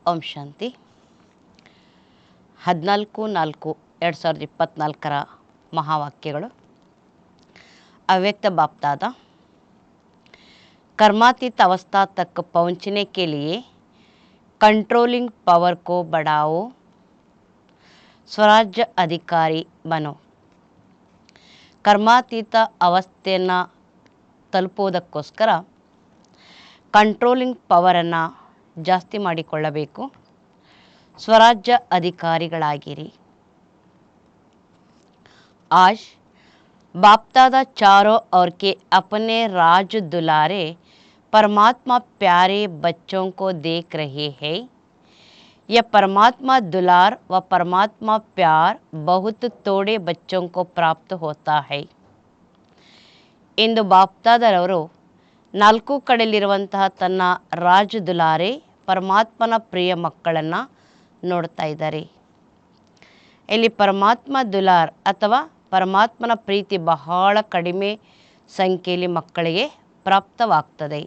ಓಂ ಶಾಂತಿ 14/4/2024 ಮಹಾವಾಕ್ಯಗಳು अव्यक्त बाप दादा कर्मातीत अवस्था तक पहुँचने के लिए कंट्रोलिंग पावर को बढ़ाओ, स्वराज्य अधिकारी बनो। कर्मातीತ ಅವಸ್ಥೆಯನ್ನು ತಲುಪುವುದಕ್ಕೋಸ್ಕರ ಕಂಟ್ರೋಲಿಂಗ್ ಪವರನ್ನು ಜಾಸ್ತಿ ಮಾಡಿಕೊಳ್ಳಬೇಕು, ಸ್ವರಾಜ್ಯ अधिकारिಗಳಾಗಿರಿ। आज बाप दादा चारों ओर के अपने राज दुलारे परमात्मा प्यारे बच्चों को देख रहे हैं। यह परमात्मा दुलार व परमात्मा प्यार बहुत थोड़े बच्चों को प्राप्त होता है। इंದು बाप दादारವರು ನಾಲ್ಕು ಕಡೆಯಲ್ಲಿರುವಂತಹ ತನ್ನ ರಾಜ ದುಲಾರೆ ಪರಮಾತ್ಮನ ಪ್ರಿಯ ಮಕ್ಕಳನ್ನು ನೋಡ್ತಾ ಇದ್ದಾರೆ। ಇಲ್ಲಿ ಪರಮಾತ್ಮ ದುಲಾರ್ ಅಥವಾ ಪರಮಾತ್ಮನ ಪ್ರೀತಿ ಬಹಳ ಕಡಿಮೆ ಸಂಖ್ಯೆಯಲ್ಲಿ ಮಕ್ಕಳಿಗೆ ಪ್ರಾಪ್ತವಾಗ್ತದೆ।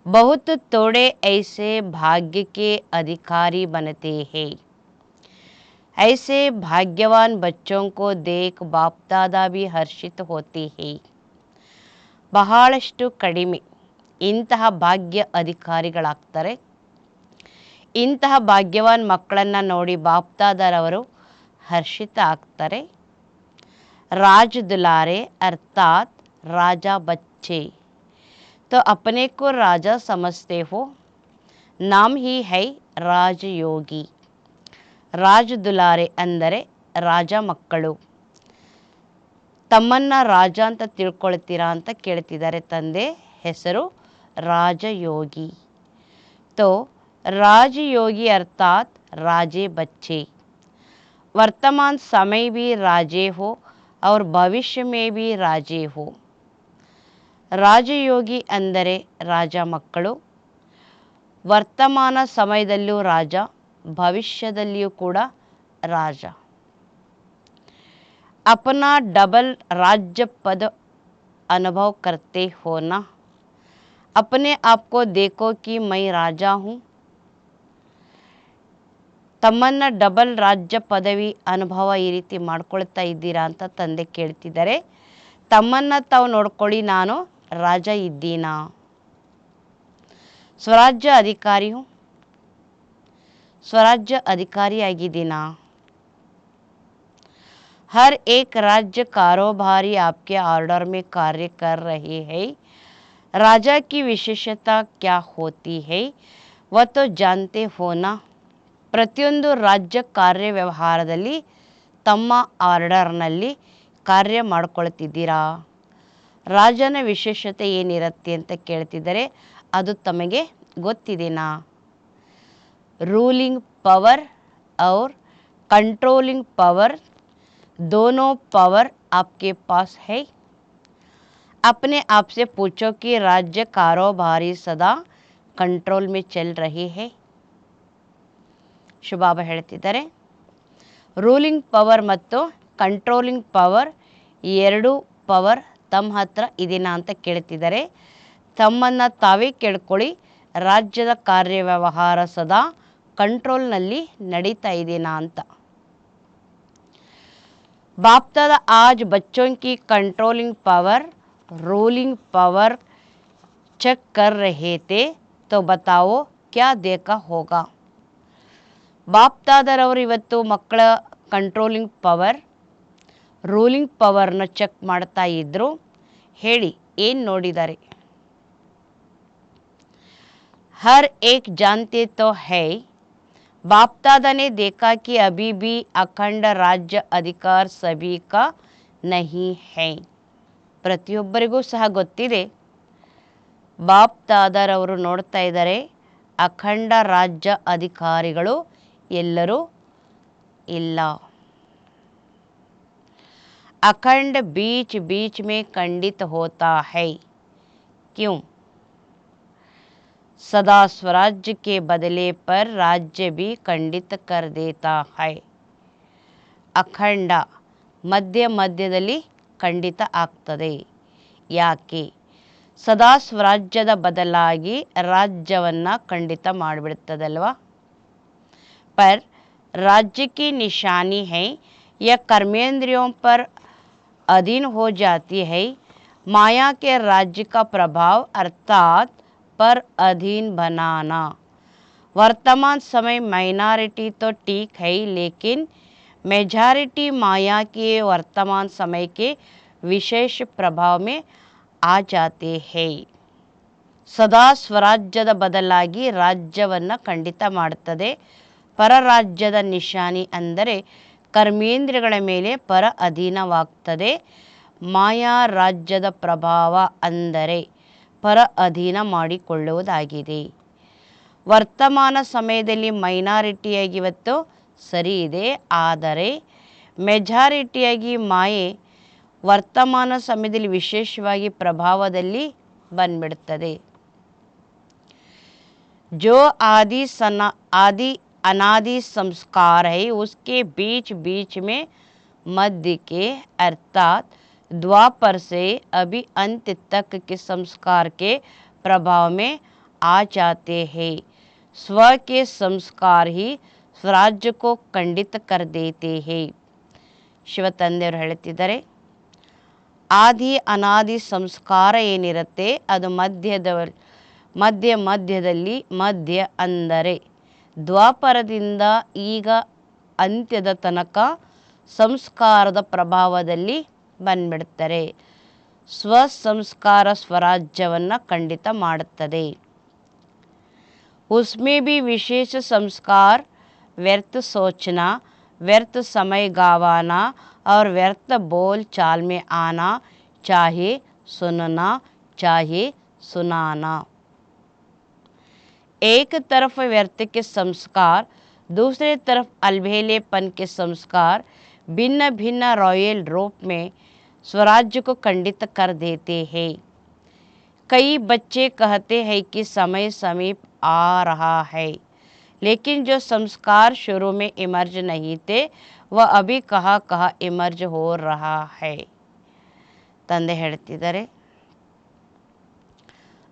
बहुत थोड़े ऐसे भाग्य के अधिकारी बनते हैं। ऐसे भाग्यवान बच्चों को देख बाप दादा भी हर्षित होते हैं। ಬಹಳಷ್ಟು ಕಡಿಮೆ ಇಂತಹ ಭಾಗ್ಯ ಅಧಿಕಾರಿಗಳಾಗ್ತಾರೆ। ಇಂತಹ ಭಾಗ್ಯವಾನ್ ಮಕ್ಕಳನ್ನು ನೋಡಿ ಬಾಪ್ दादाರವರು हर्षित ಆಗ್ತಾರೆ। राज दुलारे अर्थात राजा बच्चे तो अपने को राजा समझते हो, नाम ही है राजयोगी। राज दुलारे ಅಂದರೆ ರಾಜ ಮಕ್ಕಳು। ತಮ್ಮನ್ನ ರಾಜ ಅಂತ ತಿಳ್ಕೊಳ್ತೀರಾ ಅಂತ ಕೇಳ್ತಿದ್ದಾರೆ ತಂದೆ, ಹೆಸರು ರಾಜಯೋಗಿ। तो राजयोगी अर्थात राजे बच्चे, वर्तमान समय भी राजे हो और भविष्य में भी राजे हो। ರಾಜಯೋಗಿ ಅಂದರೆ ರಾಜ ಮಕ್ಕಳು, ವರ್ತಮಾನ ಸಮಯದಲ್ಲಿಯೂ ರಾಜ, ಭವಿಷ್ಯದಲ್ಲಿಯೂ ಕೂಡ ರಾಜ। अपना डबल राज्य पद अनुभव करते हो ना, अपने आप को देखो कि मैं राजा हूँ। ತಮ್ಮನ್ನ ಡಬಲ್ ರಾಜ್ಯ ಪದವಿ ಅನುಭವ ಈ ರೀತಿ ಮಾಡ್ಕೊಳ್ತಾ ಇದ್ದೀರಾ ಅಂತ ತಂದೆ ಕೇಳ್ತಿದ್ದಾರೆ। ತಮ್ಮನ್ನ ತಾವು ನೋಡ್ಕೊಳ್ಳಿ, ನಾನು ರಾಜ ಇದ್ದೀನಾ, ಸ್ವರಾಜ್ಯ ಅಧಿಕಾರಿ ಹೂँ, ಸ್ವರಾಜ್ಯ ಅಧಿಕಾರಿಯಾಗಿದ್ದೀನಾ। हर एक राज्य कारोबारी आपके ऑर्डर में कार्य कर रहे हैं। राजा की विशेषता क्या होती है वह तो जानते हो ना। ಪ್ರತಿಯೊಂದು ರಾಜ್ಯ ಕಾರ್ಯ ವ್ಯವಹಾರದಲ್ಲಿ ತಮ್ಮ ಆರ್ಡರ್ನಲ್ಲಿ ಕಾರ್ಯ ಮಾಡ್ಕೊಳ್ತಿದ್ದೀರಾ, ರಾಜನ ವಿಶೇಷತೆ ಏನಿರುತ್ತೆ ಅಂತ ಕೇಳ್ತಿದ್ದಾರೆ, ಅದು ತಮಗೆ ಗೊತ್ತಿದೆನಾ। रूलिंग पावर और कंट्रोलिंग पावर दोनों पावर आपके पास है। अपने आप से पूछो कि राज्य कारोबारी सदा कंट्रोल में चल रहे हैं। ಶುಭಾಬ ಹೇಳ್ತಿದ್ದಾರೆ, ರೂಲಿಂಗ್ ಪವರ್ ಮತ್ತು ಕಂಟ್ರೋಲಿಂಗ್ ಪವರ್ ಎರಡೂ ಪವರ್ ತಮ್ಮ ಹತ್ರ ಇದೆನಾ ಅಂತ ಕೇಳ್ತಿದ್ದಾರೆ। ತಮ್ಮನ್ನು ತಾವೇ ಕೇಳ್ಕೊಳ್ಳಿ, ರಾಜ್ಯದ ಕಾರ್ಯವ್ಯವಹಾರ ಸದಾ ಕಂಟ್ರೋಲ್ನಲ್ಲಿ ನಡೀತಾ ಇದೆನಾ ಅಂತ। बाप दादा आज बच्चों की controlling power ruling power check कर रहे थे, तो बताओ क्या देखा होगा। ಬಾಪ್ ದಾದಾರವರು ಇವತ್ತು ಮಕ್ಕಳ ಕಂಟ್ರೋಲಿಂಗ್ ಪವರ್ ರೂಲಿಂಗ್ ಪವರ್ನ ಚೆಕ್ ಮಾಡ್ತಾ ಇದ್ರು, ಹೇಳಿ ಏನು ನೋಡಿದ್ದಾರೆ। हर एक जानते तो है, बाप दादा ने देखा कि अभी भी अखंड राज्य अधिकार सभी का नहीं है। ಪ್ರತಿಯೊಬ್ಬರಿಗೂ ಸಹ ಗೊತ್ತಿದೆ, ಬಾಪ್ ದಾದಾರವರು ನೋಡ್ತಾ ಇದ್ದಾರೆ, ಅಖಂಡ ರಾಜ್ಯ ಅಧಿಕಾರಿಗಳು ಎಲ್ಲರೂ ಇಲ್ಲ। अखंड बीच बीच में खंडित होता है, क्यों। सदा स्वराज्य के बदले पर राज्य भी खंडित कर देता है। ಅಖಂಡ ಮಧ್ಯ ಮಧ್ಯದಲ್ಲಿ ಖಂಡಿತ ಆಗ್ತದೆ, ಯಾಕೆ। ಸದಾ ಸ್ವರಾಜ್ಯದ ಬದಲಾಗಿ ರಾಜ್ಯವನ್ನು ಖಂಡಿತ ಮಾಡಿಬಿಡ್ತದಲ್ವ. पर राज्य की निशानी है यह कर्मेंद्रियों पर अधीन हो जाती है. माया के राज्य का प्रभाव अर्थात पर अधीन बनाना. वर्तमान समय माइनॉरिटी तो ठीक है लेकिन मेजॉरिटी माया के वर्तमान समय के विशेष प्रभाव में आ जाते हैं. ಸದಾ ಸ್ವರಾಜ್ಯದ ಬದಲಾಗಿ ರಾಜ್ಯವನ್ನು ಖಂಡಿತ ಮಾಡುತ್ತದೆ. ಪರರಾಜ್ಯದ ನಿಶಾನಿ ಅಂದರೆ ಕರ್ಮೇಂದ್ರಿಯಗಳ ಮೇಲೆ ಪರ ಅಧೀನವಾಗ್ತದೆ. ಮಾಯಾ ರಾಜ್ಯದ ಪ್ರಭಾವ ಅಂದರೆ ಪರ ಅಧೀನ ಮಾಡಿಕೊಳ್ಳುವುದಾಗಿದೆ. ವರ್ತಮಾನ ಸಮಯದಲ್ಲಿ ಮೈನಾರಿಟಿಯಾಗಿ ಇವತ್ತು ಸರಿ ಇದೆ, ಆದರೆ ಮೆಜಾರಿಟಿಯಾಗಿ ಮಾಯೆ ವರ್ತಮಾನ ಸಮಯದಲ್ಲಿ ವಿಶೇಷವಾಗಿ ಪ್ರಭಾವದಲ್ಲಿ ಬಂದ್ಬಿಡ್ತದೆ. जो आदि अनादि संस्कार है उसके बीच बीच में मध्य के अर्थात द्वापर से अभी अंत तक के संस्कार के प्रभाव में आ जाते हैं. स्व के संस्कार ही स्वराज्य को खंडित कर देते हैं. ಶಿವತಂದೆಯವರು ಹೇಳ್ತಿದ್ದಾರೆ, ಆದಿ ಅನಾದಿ ಸಂಸ್ಕಾರ ಏನಿರುತ್ತೆ ಅದು ಮಧ್ಯದಲ್ಲಿ ಮಧ್ಯ ಅಂದರೆ ದ್ವಾಪರದಿಂದ ಈಗ ಅಂತ್ಯದ ತನಕ ಸಂಸ್ಕಾರದ ಪ್ರಭಾವದಲ್ಲಿ ಬಂದ್ಬಿಡ್ತಾರೆ. ಸ್ವಸಂಸ್ಕಾರ ಸ್ವರಾಜ್ಯವನ್ನು ಖಂಡಿತ ಮಾಡುತ್ತದೆ. उसमें भी विशेष संस्कार व्यर्थ सोचना, व्यर्थ समय गंवाना और व्यर्थ बोल चाल में आना, चाहे सुनना चाहे सुनाना. एक तरफ व्यर्थ के संस्कार, दूसरे तरफ अलबेलेपन के संस्कार भिन्न भिन्न रॉयल रूप में स्वराज्य को खंडित कर देते हैं. कई बच्चे कहते हैं कि समय समीप आ रहा है, लेकिन जो संस्कार शुरू में इमर्ज नहीं थे वह अभी कहाँ इमर्ज हो रहा है. ತಂದೆ ಹೇಳ್ತಿದ್ದಾರೆ,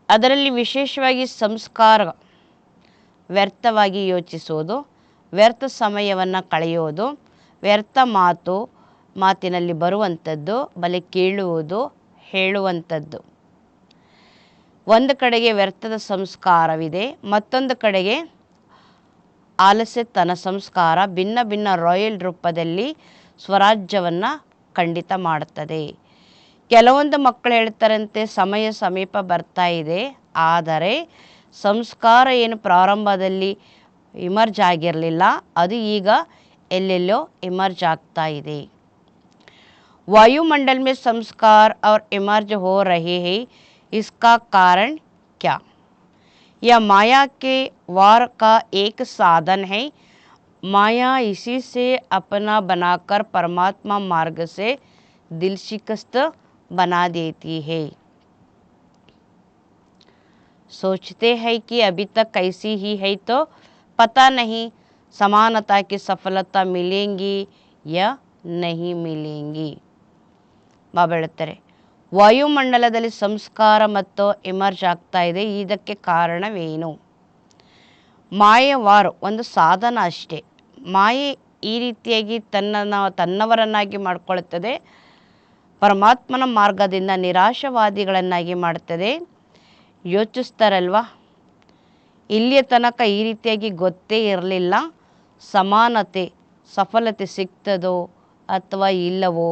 ಅದರಲ್ಲಿ ವಿಶೇಷವಾಗಿ ಸಂಸ್ಕಾರ ವ್ಯರ್ಥವಾಗಿ ಯೋಚಿಸುವುದು, ವ್ಯರ್ಥ ಸಮಯವನ್ನು ಕಳೆಯೋದು, ವ್ಯರ್ಥ ಮಾತಿನಲ್ಲಿ ಬರುವಂಥದ್ದು, ಬಲೆ ಕೇಳುವುದು, ಹೇಳುವಂಥದ್ದು. ಒಂದು ಕಡೆಗೆ ವ್ಯರ್ಥದ ಸಂಸ್ಕಾರವಿದೆ, ಮತ್ತೊಂದು ಕಡೆಗೆ ಆಲಸ್ಯತನ ಸಂಸ್ಕಾರ ಭಿನ್ನ ಭಿನ್ನ ರಾಯಲ್ ರೂಪದಲ್ಲಿ ಸ್ವರಾಜ್ಯವನ್ನು ಖಂಡಿತ ಮಾಡುತ್ತದೆ. ಕೆಲವೊಂದು ಮಕ್ಕಳು ಹೇಳ್ತಾರಂತೆ ಸಮಯ ಸಮೀಪ ಬರ್ತಾ ಇದೆ, ಆದರೆ ಸಂಸ್ಕಾರ ಏನು ಪ್ರಾರಂಭದಲ್ಲಿ ಇಮರ್ಜ್ ಆಗಿರಲಿಲ್ಲ ಅದು ಈಗ ಎಲ್ಲೆಲ್ಲೋ इमर्ज ಆಗ್ತಾ ಇದೆ. वायुमंडल में संस्कार और इमर्ज हो रहे हैं, इसका कारण क्या? यह माया के वार का एक साधन है. माया इसी से अपना बनाकर परमात्मा मार्ग से दिल शिकस्त बना देती है. सोचते हैं कि अभी तक ऐसी ही है तो पता नहीं समानता की सफलता मिलेंगी या नहीं मिलेंगी. ಬಾಬಾ ಹೇಳ್ತಾರೆ, ವಾಯುಮಂಡಲದಲ್ಲಿ ಸಂಸ್ಕಾರ ಮತ್ತು ಇಮರ್ಜ್ ಆಗ್ತಾ ಇದೆ, ಇದಕ್ಕೆ ಕಾರಣವೇನು? ಮಾಯವಾರು ಒಂದು ಸಾಧನ ಅಷ್ಟೇ. ಮಾಯೆ ಈ ರೀತಿಯಾಗಿ ತನ್ನವರನ್ನಾಗಿ ಮಾಡಿಕೊಳ್ಳುತ್ತದೆ, ಪರಮಾತ್ಮನ ಮಾರ್ಗದಿಂದ ನಿರಾಶವಾದಿಗಳನ್ನಾಗಿ ಮಾಡ್ತದೆ. ಯೋಚಿಸ್ತಾರಲ್ವ, ಇಲ್ಲಿಯ ತನಕ ಈ ರೀತಿಯಾಗಿ ಗೊತ್ತೇ ಇರಲಿಲ್ಲ, ಸಮಾನತೆ ಸಫಲತೆ ಸಿಗ್ತದೋ ಅಥವಾ ಇಲ್ಲವೋ.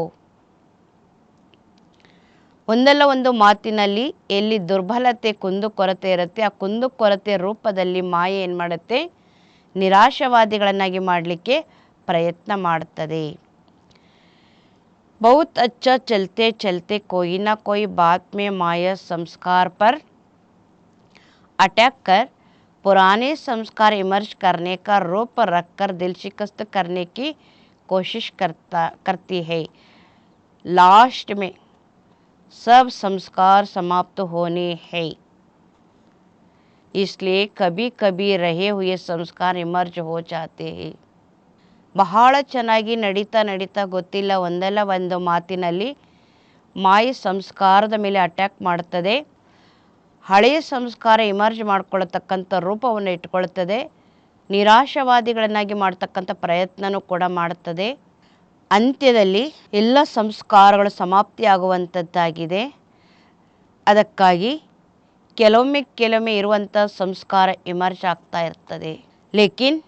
ಒಂದಲ್ಲ ಒಂದು ಮಾತಿನಲ್ಲಿ ಎಲ್ಲಿ ದುರ್ಬಲತೆ ಕುಂದುಕೊರತೆ ಇರುತ್ತೆ, ಆ ಕುಂದುಕೊರತೆ ರೂಪದಲ್ಲಿ ಮಾಯೆ ಏನು ಮಾಡುತ್ತೆ, ನಿರಾಶವಾದಿಗಳನ್ನಾಗಿ ಮಾಡಲಿಕ್ಕೆ ಪ್ರಯತ್ನ ಮಾಡ್ತದೆ. बहुत अच्छा चलते चलते कोई ना कोई बात में माया संस्कार पर अटैक कर पुराने संस्कार इमर्ज करने का रूप रखकर दिल शिकस्त करने की कोशिश करती है. लास्ट में सब संस्कार समाप्त होने हैं, इसलिए कभी कभी रहे हुए संस्कार इमर्ज हो जाते हैं. ಬಹಳ ಚೆನ್ನಾಗಿ ನಡೀತಾ ಗೊತ್ತಿಲ್ಲ ಒಂದಲ್ಲ ಒಂದು ಮಾತಿನಲ್ಲಿ ಮಾಯೆ ಸಂಸ್ಕಾರದ ಮೇಲೆ ಅಟ್ಯಾಕ್ ಮಾಡ್ತದೆ. ಹಳೆಯ ಸಂಸ್ಕಾರ ಇಮರ್ಜ್ ಮಾಡ್ಕೊಳ್ತಕ್ಕಂಥ ರೂಪವನ್ನು ಇಟ್ಕೊಳ್ತದೆ. ನಿರಾಶಾವಾದಿಗಳನ್ನಾಗಿ ಮಾಡ್ತಕ್ಕಂಥ ಪ್ರಯತ್ನನೂ ಕೂಡ ಮಾಡುತ್ತದೆ. ಅಂತ್ಯದಲ್ಲಿ ಎಲ್ಲ ಸಂಸ್ಕಾರಗಳು ಸಮಾಪ್ತಿಯಾಗುವಂಥದ್ದಾಗಿದೆ. ಅದಕ್ಕಾಗಿ ಕೆಲವೊಮ್ಮೆ ಇರುವಂಥ ಸಂಸ್ಕಾರ ಇಮರ್ಜ್ ಆಗ್ತಾ ಇರ್ತದೆ. ಲೇಕಿನ್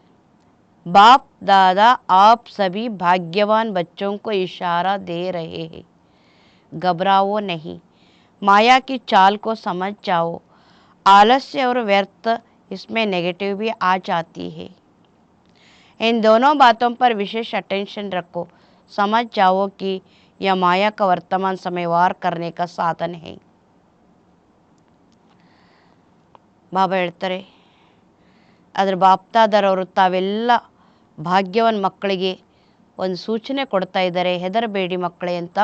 बाप दादा आप सभी भाग्यवान बच्चों को इशारा दे रहे हैं, घबराओ नहीं, माया की चाल को समझ जाओ. आलस्य और व्यर्थ इसमें नेगेटिव भी आ जाती है. इन दोनों बातों पर विशेष अटेंशन रखो. समझ जाओ कि यह माया का वर्तमान समय वार करने का साधन है. ಬಾಬಾ ಹೇಳ್ತಾರೆ, ಅದರ ಬಾಪ್ತಾದರವರು ತಾವೆಲ್ಲ ಭಾಗ್ಯವಾನ್ ಮಕ್ಕಳಿಗೆ ಒಂದು ಸೂಚನೆ ಕೊಡ್ತಾ ಇದ್ದಾರೆ, ಹೆದರಬೇಡಿ ಮಕ್ಕಳೇ ಅಂತ.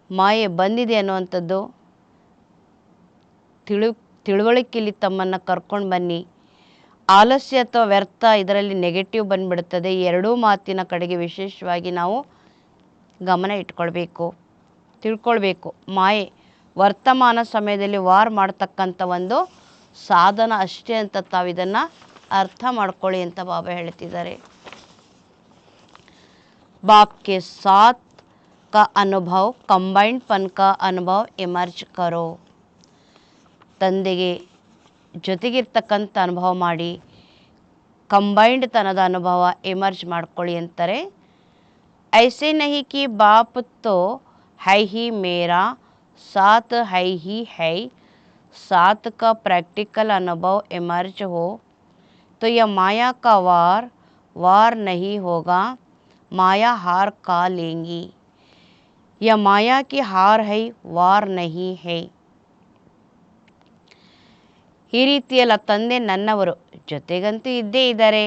ಮಾಯೆ ಬಂದಿದೆ ಅನ್ನುವಂಥದ್ದು ತಿಳುವಳಿಕೆಯಲ್ಲಿ ತಮ್ಮನ್ನು ಕರ್ಕೊಂಡು ಬನ್ನಿ. ಆಲಸ್ಯ ಅಥವಾ ವ್ಯರ್ಥ ಇದರಲ್ಲಿ ನೆಗೆಟಿವ್ ಬಂದುಬಿಡ್ತದೆ. ಈ ಎರಡೂ ಮಾತಿನ ಕಡೆಗೆ ವಿಶೇಷವಾಗಿ ನಾವು ಗಮನ ಇಟ್ಕೊಳ್ಬೇಕು, ತಿಳ್ಕೊಳ್ಬೇಕು. ಮಾಯೆ ವರ್ತಮಾನ ಸಮಯದಲ್ಲಿ ವಾರ್ ಮಾಡ್ತಕ್ಕಂಥ ಒಂದು ಸಾಧನ ಅಷ್ಟೇ ಅಂತ ತಾವು ಇದನ್ನು ಅರ್ಥ ಮಾಡ್ಕೊಳ್ಳಿ ಅಂತ ಬಾಬಾ ಹೇಳ್ತಿದ್ದಾರೆ. ಬಾಪ್ ಕೆ ಸಾಥ್ का अनुभव कंबाइंड पन का अनुभव ಎಮರ್ಜ್ ಕರೋ. ತಂದೆಗೆ ಜೊತೆಗಿರ್ತಕ್ಕಂಥ ಅನುಭವ ಮಾಡಿ ಕಂಬೈಂಡ್ ತನದ ಅನುಭವ ಎಮರ್ಜ್ ಮಾಡ್ಕೊಳ್ಳಿ ಅಂತಾರೆ. ಐಸೆ ನಹಿ ಕಿ ಬಾಪ್ ತೋ ಹೈ ಹಿ ಮೇರಾ साथ है ही है, साथ का प्रैक्टिकल अनुभव इमर्ज हो तो यह माया का वार नहीं होगा, माया हार का लेंगी. यह माया की हार है, वार नहीं है. ಈ ರೀತಿಯಲ್ಲ, ತಂದೆ ನನ್ನವರು ಜೊತೆಗಂತೂ ಇದ್ದೇ ಇದ್ದಾರೆ,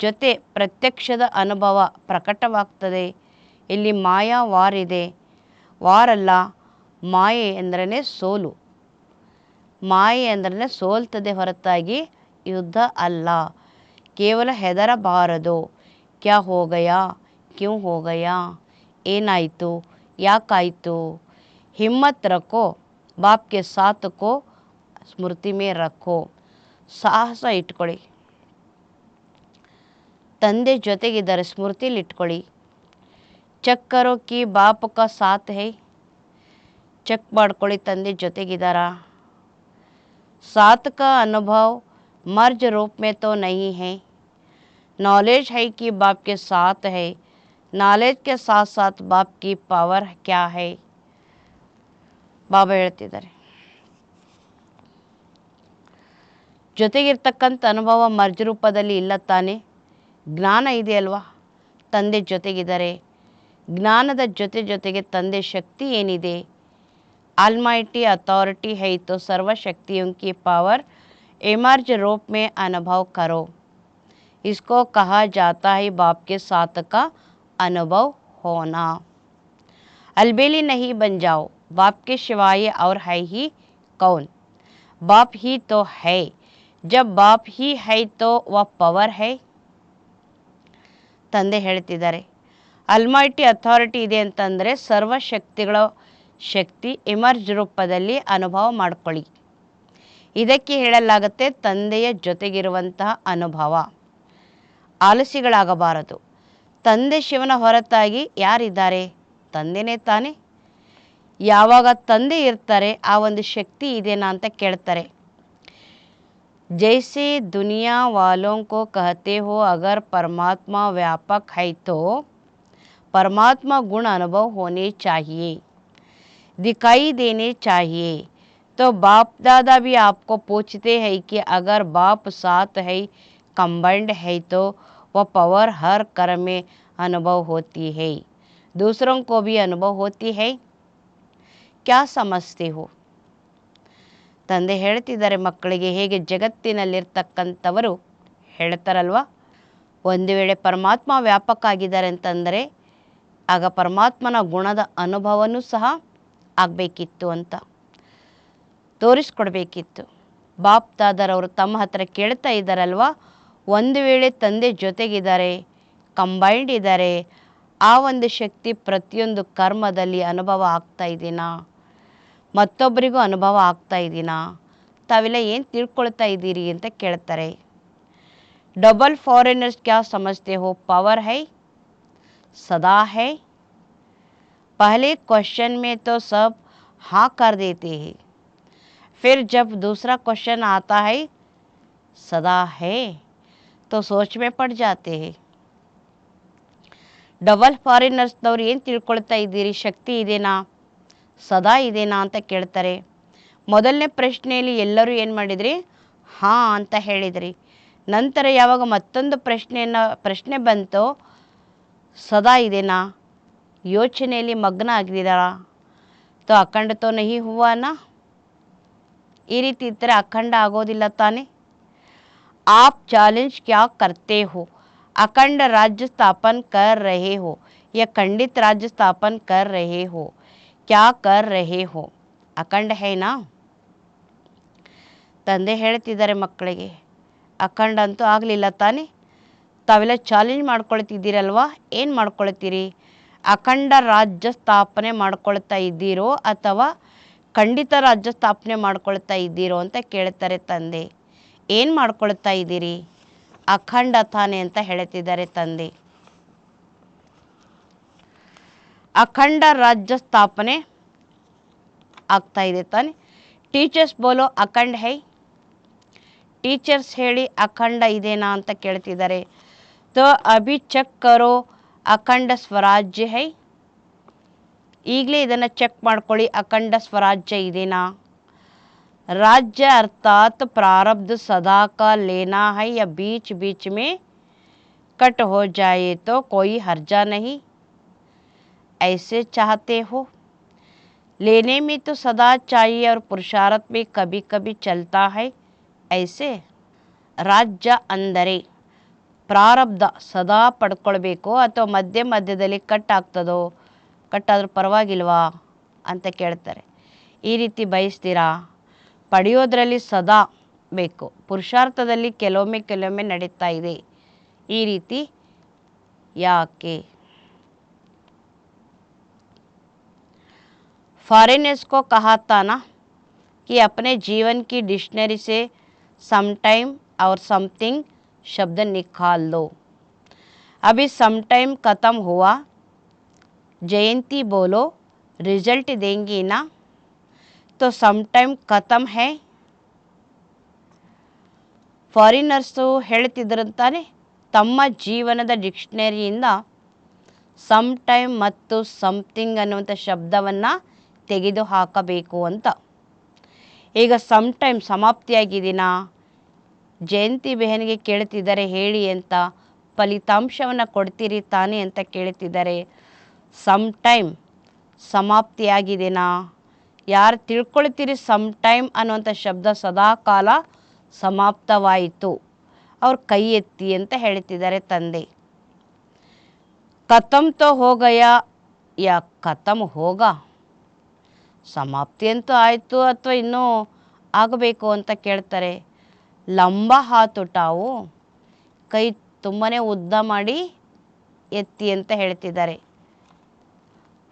ಜೊತೆ ಪ್ರತ್ಯಕ್ಷದ ಅನುಭವ ಪ್ರಕಟವಾಗ್ತದೆ. ಇಲ್ಲಿ ಮಾಯಾ ವಾರ್ ಇದೆ, ವಾರಲ್ಲ. ಮಾಯೆ ಎಂದ್ರೇ ಸೋಲು, ಮಾಯೆ ಎಂದ್ರೇ ಸೋಲ್ತದೆ ಹೊರತಾಗಿ ಯುದ್ಧ ಅಲ್ಲ. ಕೇವಲ ಹೆದರಬಾರದು. ಕ್ಯಾ ಹೋಗಯಾ, ಕ್ಯೂ ಹೋಗಯಾ, ಏನಾಯಿತು, ಯಾಕಾಯಿತು. ಹಿಮ್ಮತ್ ರಖೋ, ಬಾಪ್ಗೆ ಸಾಥ್ಕೋ ಸ್ಮೃತಿ ಮೇ ರಖೋ. ಸಾಹಸ ಇಟ್ಕೊಳ್ಳಿ, ತಂದೆ ಜೊತೆಗಿದ್ದಾರೆ ಸ್ಮೃತಿಲಿ ಇಟ್ಕೊಳ್ಳಿ. ಚೆಕ್ ಕರೋ ಕಿ ಬಾಪ್ ಕಾ ಸಾಥ್ ಹೈ, ಚೆಕ್ ಮಾಡ್ಕೊಳ್ಳಿ ತಂದೆ ಜೊತೆಗಿದ್ದಾರ. साथ का अनुभव मर्ज रूप में तो नहीं है. नॉलेज है कि बाप के साथ है, नॉलेज के साथ साथ बाप की पावर क्या है. ಬಾಬಾ ಹೇಳ್ತಿದ್ದಾರೆ, ಜೊತೆಗಿರ್ತಕ್ಕಂಥ ಅನುಭವ ಮರ್ಜ್ ರೂಪದಲ್ಲಿ ಇಲ್ಲ ತಾನೆ. ಜ್ಞಾನ ಇದೆ ಅಲ್ವಾ, ತಂದೆ ಜೊತೆಗಿದ್ದಾರೆ. ಜ್ಞಾನದ ಜೊತೆಗೆ ತಂದೆ ಶಕ್ತಿ ಏನಿದೆ. आलमाइटी अथॉरिटी है तो सर्व शक्तियों की पावर एमर्ज रूप में अनुभव करो. इसको कहा जाता है बाप के साथ का अनुभव होना. अलबेली नहीं बन जाओ, बाप के सिवाय और है ही कौन. बाप ही तो है, जब बाप ही है तो वह पावर है. ತಂದೆ ಹೇಳ್ತಿದ್ದಾರೆ, ಅಲ್ಮೈಟಿ ಅಥಾರಿಟಿ ಇದೆ ಅಂತಂದರೆ ಸರ್ವ ಶಕ್ತಿಗಳ ಶಕ್ತಿ ಎಮರ್ಜ್ ರೂಪದಲ್ಲಿ ಅನುಭವ ಮಾಡ್ಕೊಳ್ಳಿ. ಇದಕ್ಕೆ ಹೇಳಲಾಗುತ್ತೆ ತಂದೆಯ ಜೊತೆಗಿರುವಂತಹ ಅನುಭವ. ಆಲಸಿಗಳಾಗಬಾರದು. ತಂದೆ ಶಿವನ ಹೊರತಾಗಿ ಯಾರಿದ್ದಾರೆ? ತಂದೆನೇ ತಾನೆ. ಯಾವಾಗ ತಂದೆ ಇರ್ತಾರೆ ಆ ಒಂದು ಶಕ್ತಿ ಇದೆನಾ ಅಂತ ಕೇಳ್ತಾರೆ. जैसे दुनिया वालों को कहते हो अगर परमात्मा व्यापक है तो परमात्मा गुण अनुभव होने चाहिए, दिखाई देने चाहिए. तो बाप दादा भी आपको पूछते हैं कि अगर बाप साथ है, कंबाइंड है तो वह पावर हर कर्म में अनुभव होती है, दूसरों को भी अनुभव होती है. क्या समझते हो. ತಂದೆ ಹೇಳ್ತಿದ್ದಾರೆ ಮಕ್ಕಳಿಗೆ, ಹೇಗೆ ಜಗತ್ತಿನಲ್ಲಿರ್ತಕ್ಕಂಥವರು ಹೇಳ್ತಾರಲ್ವ, ಒಂದು ವೇಳೆ ಪರಮಾತ್ಮ ವ್ಯಾಪಕ ಆಗಿದ್ದಾರೆ ಅಂತಂದರೆ ಆಗ ಪರಮಾತ್ಮನ ಗುಣದ ಅನುಭವನೂ ಸಹ ಆಗಬೇಕಿತ್ತು ಅಂತ ತೋರಿಸ್ಕೊಡ್ಬೇಕಿತ್ತು. ಬಾಪ್ ದಾದರವರು ತಮ್ಮ ಹತ್ರ ಕೇಳ್ತಾ ಇದ್ದಾರಲ್ವ, ಒಂದು ವೇಳೆ ತಂದೆ ಜೊತೆಗಿದ್ದಾರೆ, ಕಂಬೈಂಡ್ ಇದ್ದಾರೆ, ಆ ಒಂದು ಶಕ್ತಿ ಪ್ರತಿಯೊಂದು ಕರ್ಮದಲ್ಲಿ ಅನುಭವ ಆಗ್ತಾ ಇದೆನಾ. ಮತ್ತೊಬ್ಬರಿಗೂ ಅನುಭವ ಆಗ್ತಾ ಇದ್ದೀನಾ, ತಾವೆಲ್ಲ ಏನು ತಿಳ್ಕೊಳ್ತಾ ಇದ್ದೀರಿ ಅಂತ ಕೇಳ್ತಾರೆ. डबल फॉरेनर्स क्या समझते हो, पावर है, सदा है. पहले क्वेश्चन में तो सब हाँ कर देते हैं, फिर जब दूसरा क्वेश्चन आता है सदा है तो सोच में पड़ जाते हैं. ಡಬಲ್ ಫಾರಿನರ್ಸ್ನವ್ರು ಏನು ತಿಳ್ಕೊಳ್ತಾ ಇದ್ದೀರಿ, ಶಕ್ತಿ ಇದೆನಾ, ಸದಾ ಇದೆನಾ ಅಂತ ಕೇಳ್ತಾರೆ. ಮೊದಲನೇ ಪ್ರಶ್ನೆಯಲ್ಲಿ ಎಲ್ಲರೂ ಏನು ಮಾಡಿದ್ರಿ, ಹಾಂ ಅಂತ ಹೇಳಿದ್ರಿ. ನಂತರ ಯಾವಾಗ ಮತ್ತೊಂದು ಪ್ರಶ್ನೆ ಬಂತೋ ಸದಾ ಇದೆನಾ, ಯೋಚನೆಯಲ್ಲಿ ಮಗ್ನ ಆಗಿದ್ದೀರಾ, ತೋ ಅಖಂಡ ತೋ ನಹಿ ಹುವಾನ, ಈ ರೀತಿ ಇದ್ದರೆ ಅಖಂಡ ಆಗೋದಿಲ್ಲ ತಾನೆ. आप चैलेंज क्या करते हो, अखंड राज्य स्थापन कर रहे हो या खंडित राज्य स्थापन कर रहे हो, क्या कर रहे हो, ಅಖಂಡ ಹೇನಾ. ತಂದೆ ಹೇಳ್ತಿದ್ದಾರೆ ಮಕ್ಕಳಿಗೆ, ಅಖಂಡ ಅಂತೂ ಆಗಲಿಲ್ಲ ತಾನೆ, ತಾವೆಲ್ಲ ಚಾಲೆಂಜ್ ಮಾಡ್ಕೊಳ್ತಿದ್ದೀರಲ್ವಾ, ಏನು ಮಾಡ್ಕೊಳ್ತೀರಿ, ಅಖಂಡ ರಾಜ್ಯ ಸ್ಥಾಪನೆ ಮಾಡ್ಕೊಳ್ತಾ ಇದ್ದೀರೋ ಅಥವಾ ಖಂಡಿತ ರಾಜ್ಯ ಸ್ಥಾಪನೆ ಮಾಡ್ಕೊಳ್ತಾ ಇದ್ದೀರೋ ಅಂತ ಕೇಳ್ತಾರೆ ತಂದೆ. ಏನು ಮಾಡ್ಕೊಳ್ತಾ ಇದ್ದೀರಿ, ಅಖಂಡ ತಾನೆ ಅಂತ ಹೇಳ್ತಿದ್ದಾರೆ ತಂದೆ. ಅಖಂಡ ರಾಜ್ಯ ಸ್ಥಾಪನೆ ಆಗ್ತಾ ಇದೆ ತಾನೆ. ಟೀಚರ್ಸ್ ಬೋಲೋ ಅಖಂಡ ಹೈ, ಟೀಚರ್ಸ್ ಹೇಳಿ ಅಖಂಡ ಇದೆನಾ ಅಂತ ಕೇಳ್ತಿದ್ದಾರೆ. ತೋ ಅಭಿ ಚೆಕ್ ಕರೋ ಅಖಂಡ ಸ್ವರಾಜ್ಯ ಹೈ, ಈಗಲೇ ಇದನ್ನು ಚೆಕ್ ಮಾಡ್ಕೊಳ್ಳಿ, ಅಖಂಡ ಸ್ವರಾಜ್ಯ ಇದೆನಾ. राज्य अर्थात प्रारब्ध सदा का लेना है या बीच बीच में कट हो जाए तो कोई हर्जा नहीं, ऐसे चाहते हो. लेने में तो सदा चाहिए और पुरुषार्थ में कभी कभी चलता है ऐसे. ರಾಜ್ಯ ಅಂದರೆ ಪ್ರಾರಬ್ಧ ಸದಾ ಪಡ್ಕೊಳ್ಬೇಕು ಅಥವಾ ಮಧ್ಯ ಮಧ್ಯದಲ್ಲಿ ಕಟ್ ಆಗ್ತದೋ, ಕಟ್ಟಾದ್ರೂ ಪರವಾಗಿಲ್ವಾ ಅಂತ ಕೇಳ್ತಾರೆ. ಈ ರೀತಿ ಬಯಸ್ತೀರಾ, ಪಡೆಯೋದ್ರಲ್ಲಿ ಸದಾ ಬೇಕು, ಪುರುಷಾರ್ಥದಲ್ಲಿ ಕೆಲವೊಮ್ಮೆ ನಡೀತಾ ಇದೆ, ಈ ರೀತಿ ಯಾಕೆ. फॉरेनर्स को कहा था ना कि अपने जीवन की डिक्शनरी से समटाइम और समथिंग शब्द निकाल दो. अभी समटाइम ख़त्म हुआ, जयंती बोलो रिजल्ट देंगी ना, तो समटाइम ख़त्म है. ಫಾರಿನರ್ಸು ಹೇಳ್ತಿದ್ರಂತಾನೆ, ತಮ್ಮ ಜೀವನದ ಡಿಕ್ಷನರಿಯಿಂದ ಸಮ್ ಟೈಮ್ ಮತ್ತು ಸಮಥಿಂಗ್ ಅನ್ನುವಂಥ ಶಬ್ದವನ್ನು ತೆಗೆದು ಹಾಕಬೇಕು ಅಂತ. ಈಗ ಸಮ್ ಟೈಮ್ ಸಮಾಪ್ತಿಯಾಗಿದ್ದೀನಾ, ಜಯಂತಿ ಬೆಹನಿಗೆ ಕೇಳ್ತಿದ್ದಾರೆ ಹೇಳಿ ಅಂತ, ಫಲಿತಾಂಶವನ್ನು ಕೊಡ್ತೀರಿ ತಾನೆ ಅಂತ ಕೇಳ್ತಿದ್ದಾರೆ. ಸಮ್ ಟೈಮ್ ಸಮಾಪ್ತಿಯಾಗಿದೆನಾ, ಯಾರು ತಿಳ್ಕೊಳ್ತೀರಿ ಸಮ್ ಟೈಮ್ ಅನ್ನುವಂಥ ಶಬ್ದ ಸದಾ ಕಾಲ ಸಮಾಪ್ತವಾಯಿತು, ಅವ್ರು ಕೈ ಎತ್ತಿ ಅಂತ ಹೇಳ್ತಿದ್ದಾರೆ ತಂದೆ. ಖತಮ್ ತೋ ಹೋಗಯಾ ಯಾ ಖತಮ್ ಹೋಗ, ಸಮಾಪ್ತಿ ಅಂತೂ ಆಯಿತು ಅಥವಾ ಇನ್ನೂ ಆಗಬೇಕು ಅಂತ ಕೇಳ್ತಾರೆ. ಲಂಬ ಹಾತ್ ಉಟಾವು, ಕೈ ತುಂಬಾ ಉದ್ದ ಮಾಡಿ ಎತ್ತಿ ಅಂತ ಹೇಳ್ತಿದ್ದಾರೆ.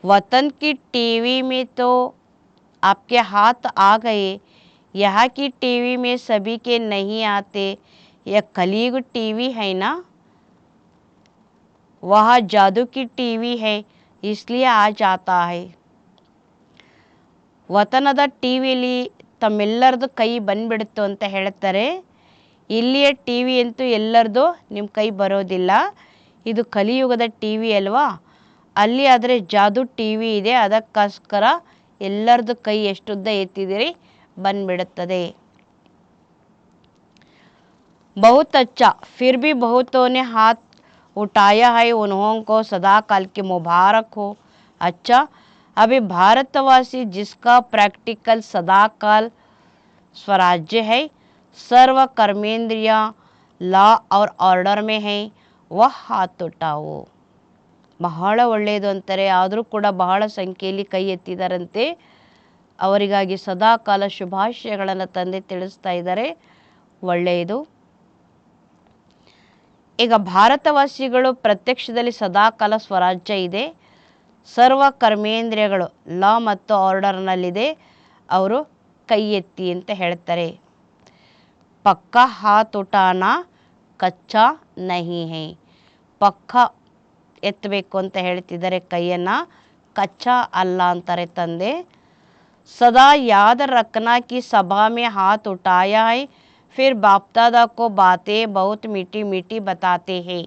ವತನ್ ಕಿ टीवी में तो आपके हाथ आ गए, यहाँ की टीवी में सभी के नहीं आते, यह कलयुग टीवी है ना, वह जादू की टीवी है इसलिए आ जाता है. ವತನದ ಟಿವಿಲಿ ತಮ್ಮೆಲ್ಲರದು ಕೈ ಬಂದ್ಬಿಡ್ತು ಅಂತ ಹೇಳ್ತಾರೆ. ಇಲ್ಲಿಯ ಟಿ ವಿ ಅಂತೂ ಎಲ್ಲರದು ನಿಮ್ಮ ಕೈ ಬರೋದಿಲ್ಲ, ಇದು ಕಲಿಯುಗದ ಟಿ ವಿ ಅಲ್ವಾ, ಅಲ್ಲಿ ಆದರೆ ಜಾದು ಟಿ ವಿ ಇದೆ, ಅದಕ್ಕೋಸ್ಕರ ಎಲ್ಲರದು ಕೈ ಎಷ್ಟುದ್ದ ಎತ್ತಿದಿರಿ ಬಂದ್ಬಿಡುತ್ತದೆ. बहुत अच्छा, फिर भी बहुतों ने हाथ उठाया है, उन्हों को सदा काल की मुबारक हो. अच्छा, अभी भारतवासी जिसका प्रैक्टिकल सदा काल स्वराज्य है, सर्व कर्मेंद्रिया लಾ और ಆರ್ಡರ್ में है, वह हाथ उठाओ. ಬಹಳ ಒಳ್ಳೆಯದು ಅಂತಾರೆ, ಆದರೂ ಕೂಡ ಬಹಳ ಸಂಖ್ಯೆಯಲ್ಲಿ ಕೈ ಎತ್ತಿದಾರಂತೆ. ಅವರಿಗಾಗಿ ಸದಾ ಕಾಲ ಶುಭಾಶಯಗಳನ್ನು ತಂದೆ ತಿಳಿಸ್ತಾ ಇದ್ದಾರೆ. ಒಳ್ಳೆಯದು. ಈಗ ಭಾರತವಾಸಿಗಳು ಪ್ರತ್ಯಕ್ಷದಲ್ಲಿ ಸದಾಕಾಲ ಸ್ವರಾಜ್ಯ ಇದೆ, ಸರ್ವ ಕರ್ಮೇಂದ್ರಿಯಗಳು ಲಾ ಮತ್ತು ಆರ್ಡರ್ನಲ್ಲಿದೆ, ಅವರು ಕೈ ಎತ್ತಿ ಅಂತ ಹೇಳ್ತಾರೆ. ಪಕ್ಕಾ ಹಾತ್ ಉಠಾನಾ ಕಚ್ಚಾ ನಹಿ ಹೈ. ಪಕ್ಕ ಎತ್ತಬೇಕು ಅಂತ ಹೇಳ್ತಿದ್ದಾರೆ ಕೈಯನ್ನು, ಕಚ್ಚಾ ಅಲ್ಲ ಅಂತಾರೆ ತಂದೆ. सदा याद रखना कि सभा में हाथ उठाया है, फिर बाप दादा को बातें बहुत मीठी मीठी बताते हैं.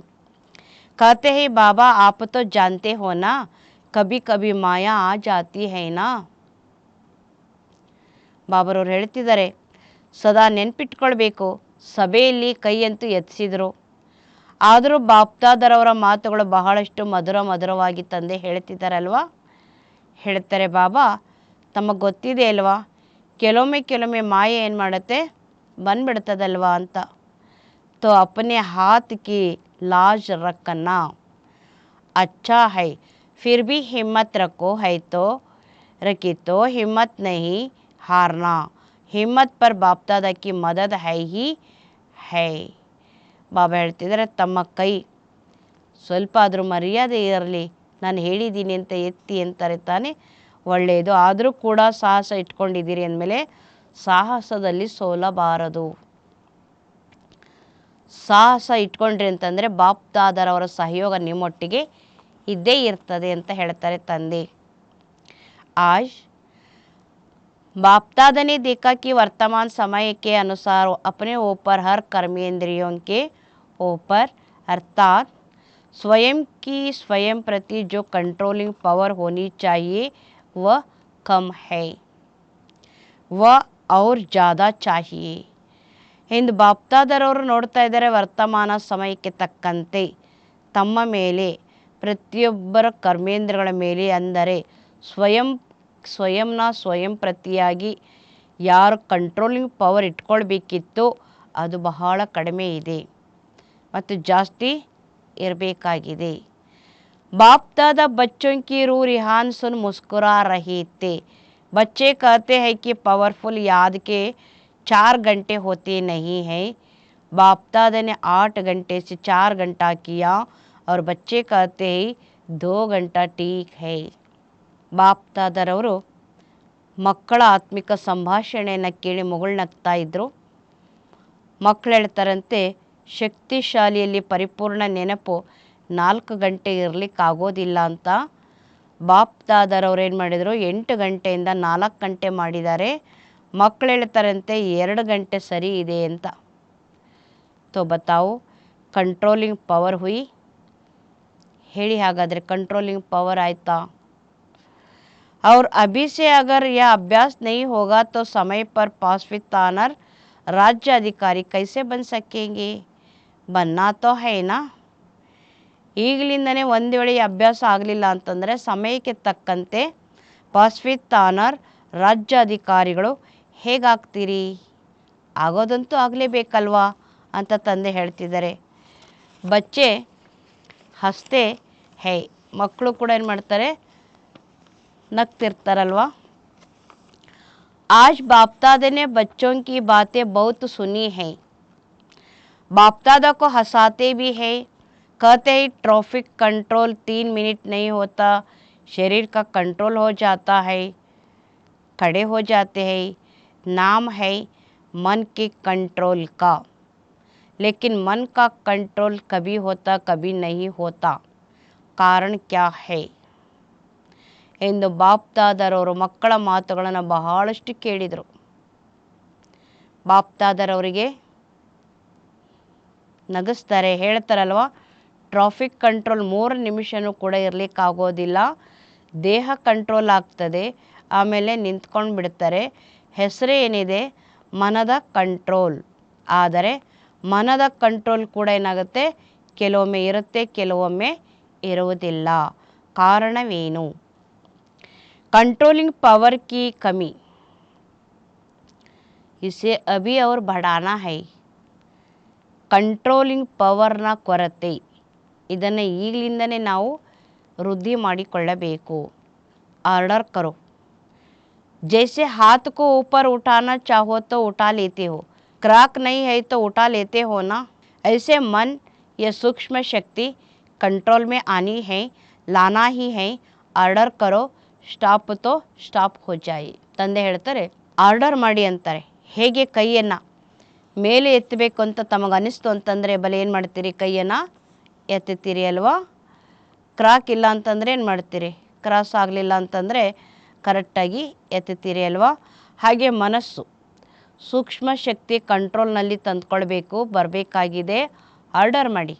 कहते हैं बाबा आप तो जानते हो ना, कभी कभी माया आ जाती है ना. ಬಾಬರವ್ರು ಹೇಳ್ತಿದ್ದಾರೆ, ಸದಾ ನೆನ್ಪಿಟ್ಕೊಳ್ಬೇಕು, ಸಭೆಯಲ್ಲಿ ಕೈಯಂತೂ ಎತ್ತಿಸಿದ್ರು, ಆದರೂ ಬಾಪ್ದಾದರವರ ಮಾತುಗಳು ಬಹಳಷ್ಟು ಮಧುರವಾಗಿ ತಂದೆ ಹೇಳ್ತಿದ್ದಾರಲ್ವ. ಹೇಳ್ತಾರೆ ಬಾಬಾ ತಮಗೆ ಗೊತ್ತಿದೆ ಅಲ್ವಾ, ಕೆಲವೊಮ್ಮೆ ಮಾಯೆ ಏನು ಮಾಡುತ್ತೆ, ಬಂದ್ಬಿಡ್ತದಲ್ವಾ ಅಂತ. तो अपने हाथ की लाज रखना अच्छा है, फिर भी हिम्मत रखो है तो रखी तो हिम्मत नहीं हारना. हिम्मत पर बाप दादा की मदद है ही है. ಬಾಬಾ ಹೇಳ್ತಿದ್ದಾರೆ ತಮ್ಮ ಕೈ ಸ್ವಲ್ಪ ಆದರೂ ಮರ್ಯಾದೆ ಇರಲಿ, ನಾನು ಹೇಳಿದ್ದೀನಿ ಅಂತ ಎತ್ತಿ ಅಂತಾರೆ ತಾನೆ, ಒಳ್ಳೆಯದು. ಆದರೂ ಕೂಡ ಸಾಹಸ ಇಟ್ಕೊಂಡಿದ್ದೀರಿ ಅಂದಮೇಲೆ ಸಾಹಸದಲ್ಲಿ ಸೋಲಬಾರದು. ಸಾಹಸ ಇಟ್ಕೊಂಡ್ರಿ ಅಂತಂದರೆ ಬಾಪ್ ದಾದರವರ ಸಹಯೋಗ ನಿಮ್ಮೊಟ್ಟಿಗೆ ಇದ್ದೇ ಇರ್ತದೆ ಅಂತ ಹೇಳ್ತಾರೆ ತಂದೆ. ಆಜ್ बाप दादा ने देखा कि वर्तमान समय के अनुसार अपने ऊपर हर कर्मेंद्रियों के ऊपर अर्थात स्वयं की स्वयं प्रति जो कंट्रोलिंग पावर होनी चाहिए वह कम है, वह और ज़्यादा चाहिए. ಎಂದು ಬಾಪ್ದಾದರವರು ನೋಡ್ತಾ ಇದ್ದಾರೆ, ವರ್ತಮಾನ ಸಮಯಕ್ಕೆ ತಕ್ಕಂತೆ ತಮ್ಮ ಮೇಲೆ ಪ್ರತಿಯೊಬ್ಬರ ಕರ್ಮೇಂದ್ರಗಳ ಮೇಲೆ, ಅಂದರೆ ಸ್ವಯಂ ಪ್ರತಿಯಾಗಿ ಯಾರು ಕಂಟ್ರೋಲಿಂಗ್ ಪವರ್ ಇಟ್ಕೊಳ್ಬೇಕಿತ್ತು ಅದು ಬಹಳ ಕಡಿಮೆ ಇದೆ ಮತ್ತು ಜಾಸ್ತಿ ಇರಬೇಕಾಗಿದೆ. बाप दादा बच्चों की रूह रिहान सुन मुस्कुरा रहे थे. बच्चे कहते हैं कि पावरफुल याद के 4 घंटे होते नहीं हैं. बाप दादा ने 8 घंटे से 4 घंटा किया और बच्चे कहते हैं 2 घंटा ठीक है. ಬಾಪ್ ದಾದರವರು ಮಕ್ಕಳ ಆತ್ಮಿಕ ಸಂಭಾಷಣೆಯನ್ನು ಕೇಳಿ ಮುಗುಳ್ನಗ್ತಾ ಇದ್ದರು. ಮಕ್ಕಳು ಹೇಳ್ತಾರಂತೆ, ಶಕ್ತಿಶಾಲಿಯಲ್ಲಿ ಪರಿಪೂರ್ಣ ನೆನಪು 4 ಗಂಟೆ ಇರಲಿಕ್ಕಾಗೋದಿಲ್ಲ ಅಂತ. ಬಾಪ್ ದಾದರವ್ರು ಏನು ಮಾಡಿದರು, 8 ಗಂಟೆಯಿಂದ 4 ಗಂಟೆ ಮಾಡಿದ್ದಾರೆ. ಮಕ್ಕಳು ಹೇಳ್ತಾರಂತೆ 2 ಗಂಟೆ ಸರಿ ಇದೆ ಅಂತ. ತೋ ಬತಾವು ಕಂಟ್ರೋಲಿಂಗ್ ಪವರ್ ಹುಯಿ, ಹೇಳಿ ಹಾಗಾದರೆ ಕಂಟ್ರೋಲಿಂಗ್ ಪವರ್ ಆಯಿತಾ? और अभी से अगर यह अभ्यास नहीं होगा तो समय पर पास विथ ऑनर राज्य अधिकारी कैसे बन सकेंगे? बनना तो है ना. ಈಗಲಿಂದನೇ ಒಂದು ವೇಳೆ ಅಭ್ಯಾಸ ಆಗಲಿಲ್ಲ ಅಂತಂದರೆ ಸಮಯಕ್ಕೆ ತಕ್ಕಂತೆ ಪಾಸ್ ವಿತ್ ಆನರ್ ರಾಜ್ಯ ಅಧಿಕಾರಿಗಳು ಹೇಗಾಗ್ತೀರಿ? ಆಗೋದಂತೂ ಆಗಲೇಬೇಕಲ್ವಾ ಅಂತ ತಂದೆ ಹೇಳ್ತಿದ್ದಾರೆ. ಬಚ್ಚೆ ಹಸ್ತೆ ಹೇ, ಮಕ್ಕಳು ಕೂಡ ಏನು ಮಾಡ್ತಾರೆ, नकतिरतारल्वा. आज बाप दादा ने बच्चों की बातें बहुत सुनी हैं. बाप दादा को हंसाते भी हैं. कहते हैं ट्रैफिक कंट्रोल 3 मिनट नहीं होता, शरीर का कंट्रोल हो जाता है, खड़े हो जाते हैं. नाम है मन के कंट्रोल का, लेकिन मन का कंट्रोल कभी होता कभी नहीं होता. कारण क्या है ಎಂದು ಬಾಪ್ ದಾದರವರು ಮಕ್ಕಳ ಮಾತುಗಳನ್ನು ಬಹಳಷ್ಟು ಕೇಳಿದರು. ಬಾಪ್ ದಾದರವರಿಗೆ ನಗಿಸ್ತಾರೆ, ಹೇಳ್ತಾರಲ್ವ, ಟ್ರಾಫಿಕ್ ಕಂಟ್ರೋಲ್ 3 ನಿಮಿಷನೂ ಕೂಡ ಇರಲಿಕ್ಕಾಗೋದಿಲ್ಲ. ದೇಹ ಕಂಟ್ರೋಲ್ ಆಗ್ತದೆ, ಆಮೇಲೆ ನಿಂತ್ಕೊಂಡು ಬಿಡ್ತಾರೆ. ಹೆಸರೇ ಏನಿದೆ, ಮನದ ಕಂಟ್ರೋಲ್. ಆದರೆ ಮನದ ಕಂಟ್ರೋಲ್ ಕೂಡ ಏನಾಗುತ್ತೆ, ಕೆಲವೊಮ್ಮೆ ಇರುತ್ತೆ, ಕೆಲವೊಮ್ಮೆ ಇರುವುದಿಲ್ಲ. ಕಾರಣವೇನು? कंट्रोलिंग पावर की कमी, इसे अभी और बढ़ाना है. ಕಂಟ್ರೋಲಿಂಗ್ ಪವರ್ನ ಕೊರತೆ, ಇದನ್ನು ಈಗಲಿಂದನೇ ನಾವು ವೃದ್ಧಿ ಮಾಡಿಕೊಳ್ಳಬೇಕು. ಆರ್ಡರ್ करो. जैसे हाथ को ऊपर उठाना चाहो तो उठा लेते हो, क्रैक नहीं है तो उठा लेते हो ना. ऐसे मन या सूक्ष्म शक्ति कंट्रोल में आनी है, लाना ही है. आर्डर करो, स्टॉप तो स्टॉप हो जाए. ತಂದೆ ಹೇಳ್ತಾರೆ ಆರ್ಡರ್ ಮಾಡಿ ಅಂತಾರೆ. ಹೇಗೆ ಕೈಯನ್ನು ಮೇಲೆ ಎತ್ತಬೇಕು ಅಂತ ತಮಗನಿಸ್ತು ಅಂತಂದರೆ ಬಲೆ ಏನು ಮಾಡ್ತೀರಿ, ಕೈಯನ್ನು ಎತ್ತುತ್ತೀರಿ ಅಲ್ವಾ. ಕ್ರಾಕ್ ಇಲ್ಲ ಅಂತಂದರೆ ಏನು ಮಾಡ್ತೀರಿ, ಕ್ರಾಸ್ ಆಗಲಿಲ್ಲ ಅಂತಂದರೆ ಕರೆಕ್ಟಾಗಿ ಎತ್ತುತ್ತೀರಿ ಅಲ್ವಾ. ಹಾಗೆ ಮನಸ್ಸು ಸೂಕ್ಷ್ಮ ಶಕ್ತಿ ಕಂಟ್ರೋಲ್ನಲ್ಲಿ ತಂದ್ಕೊಳ್ಬೇಕು, ಬರಬೇಕಾಗಿದೆ. ಆರ್ಡರ್ ಮಾಡಿ,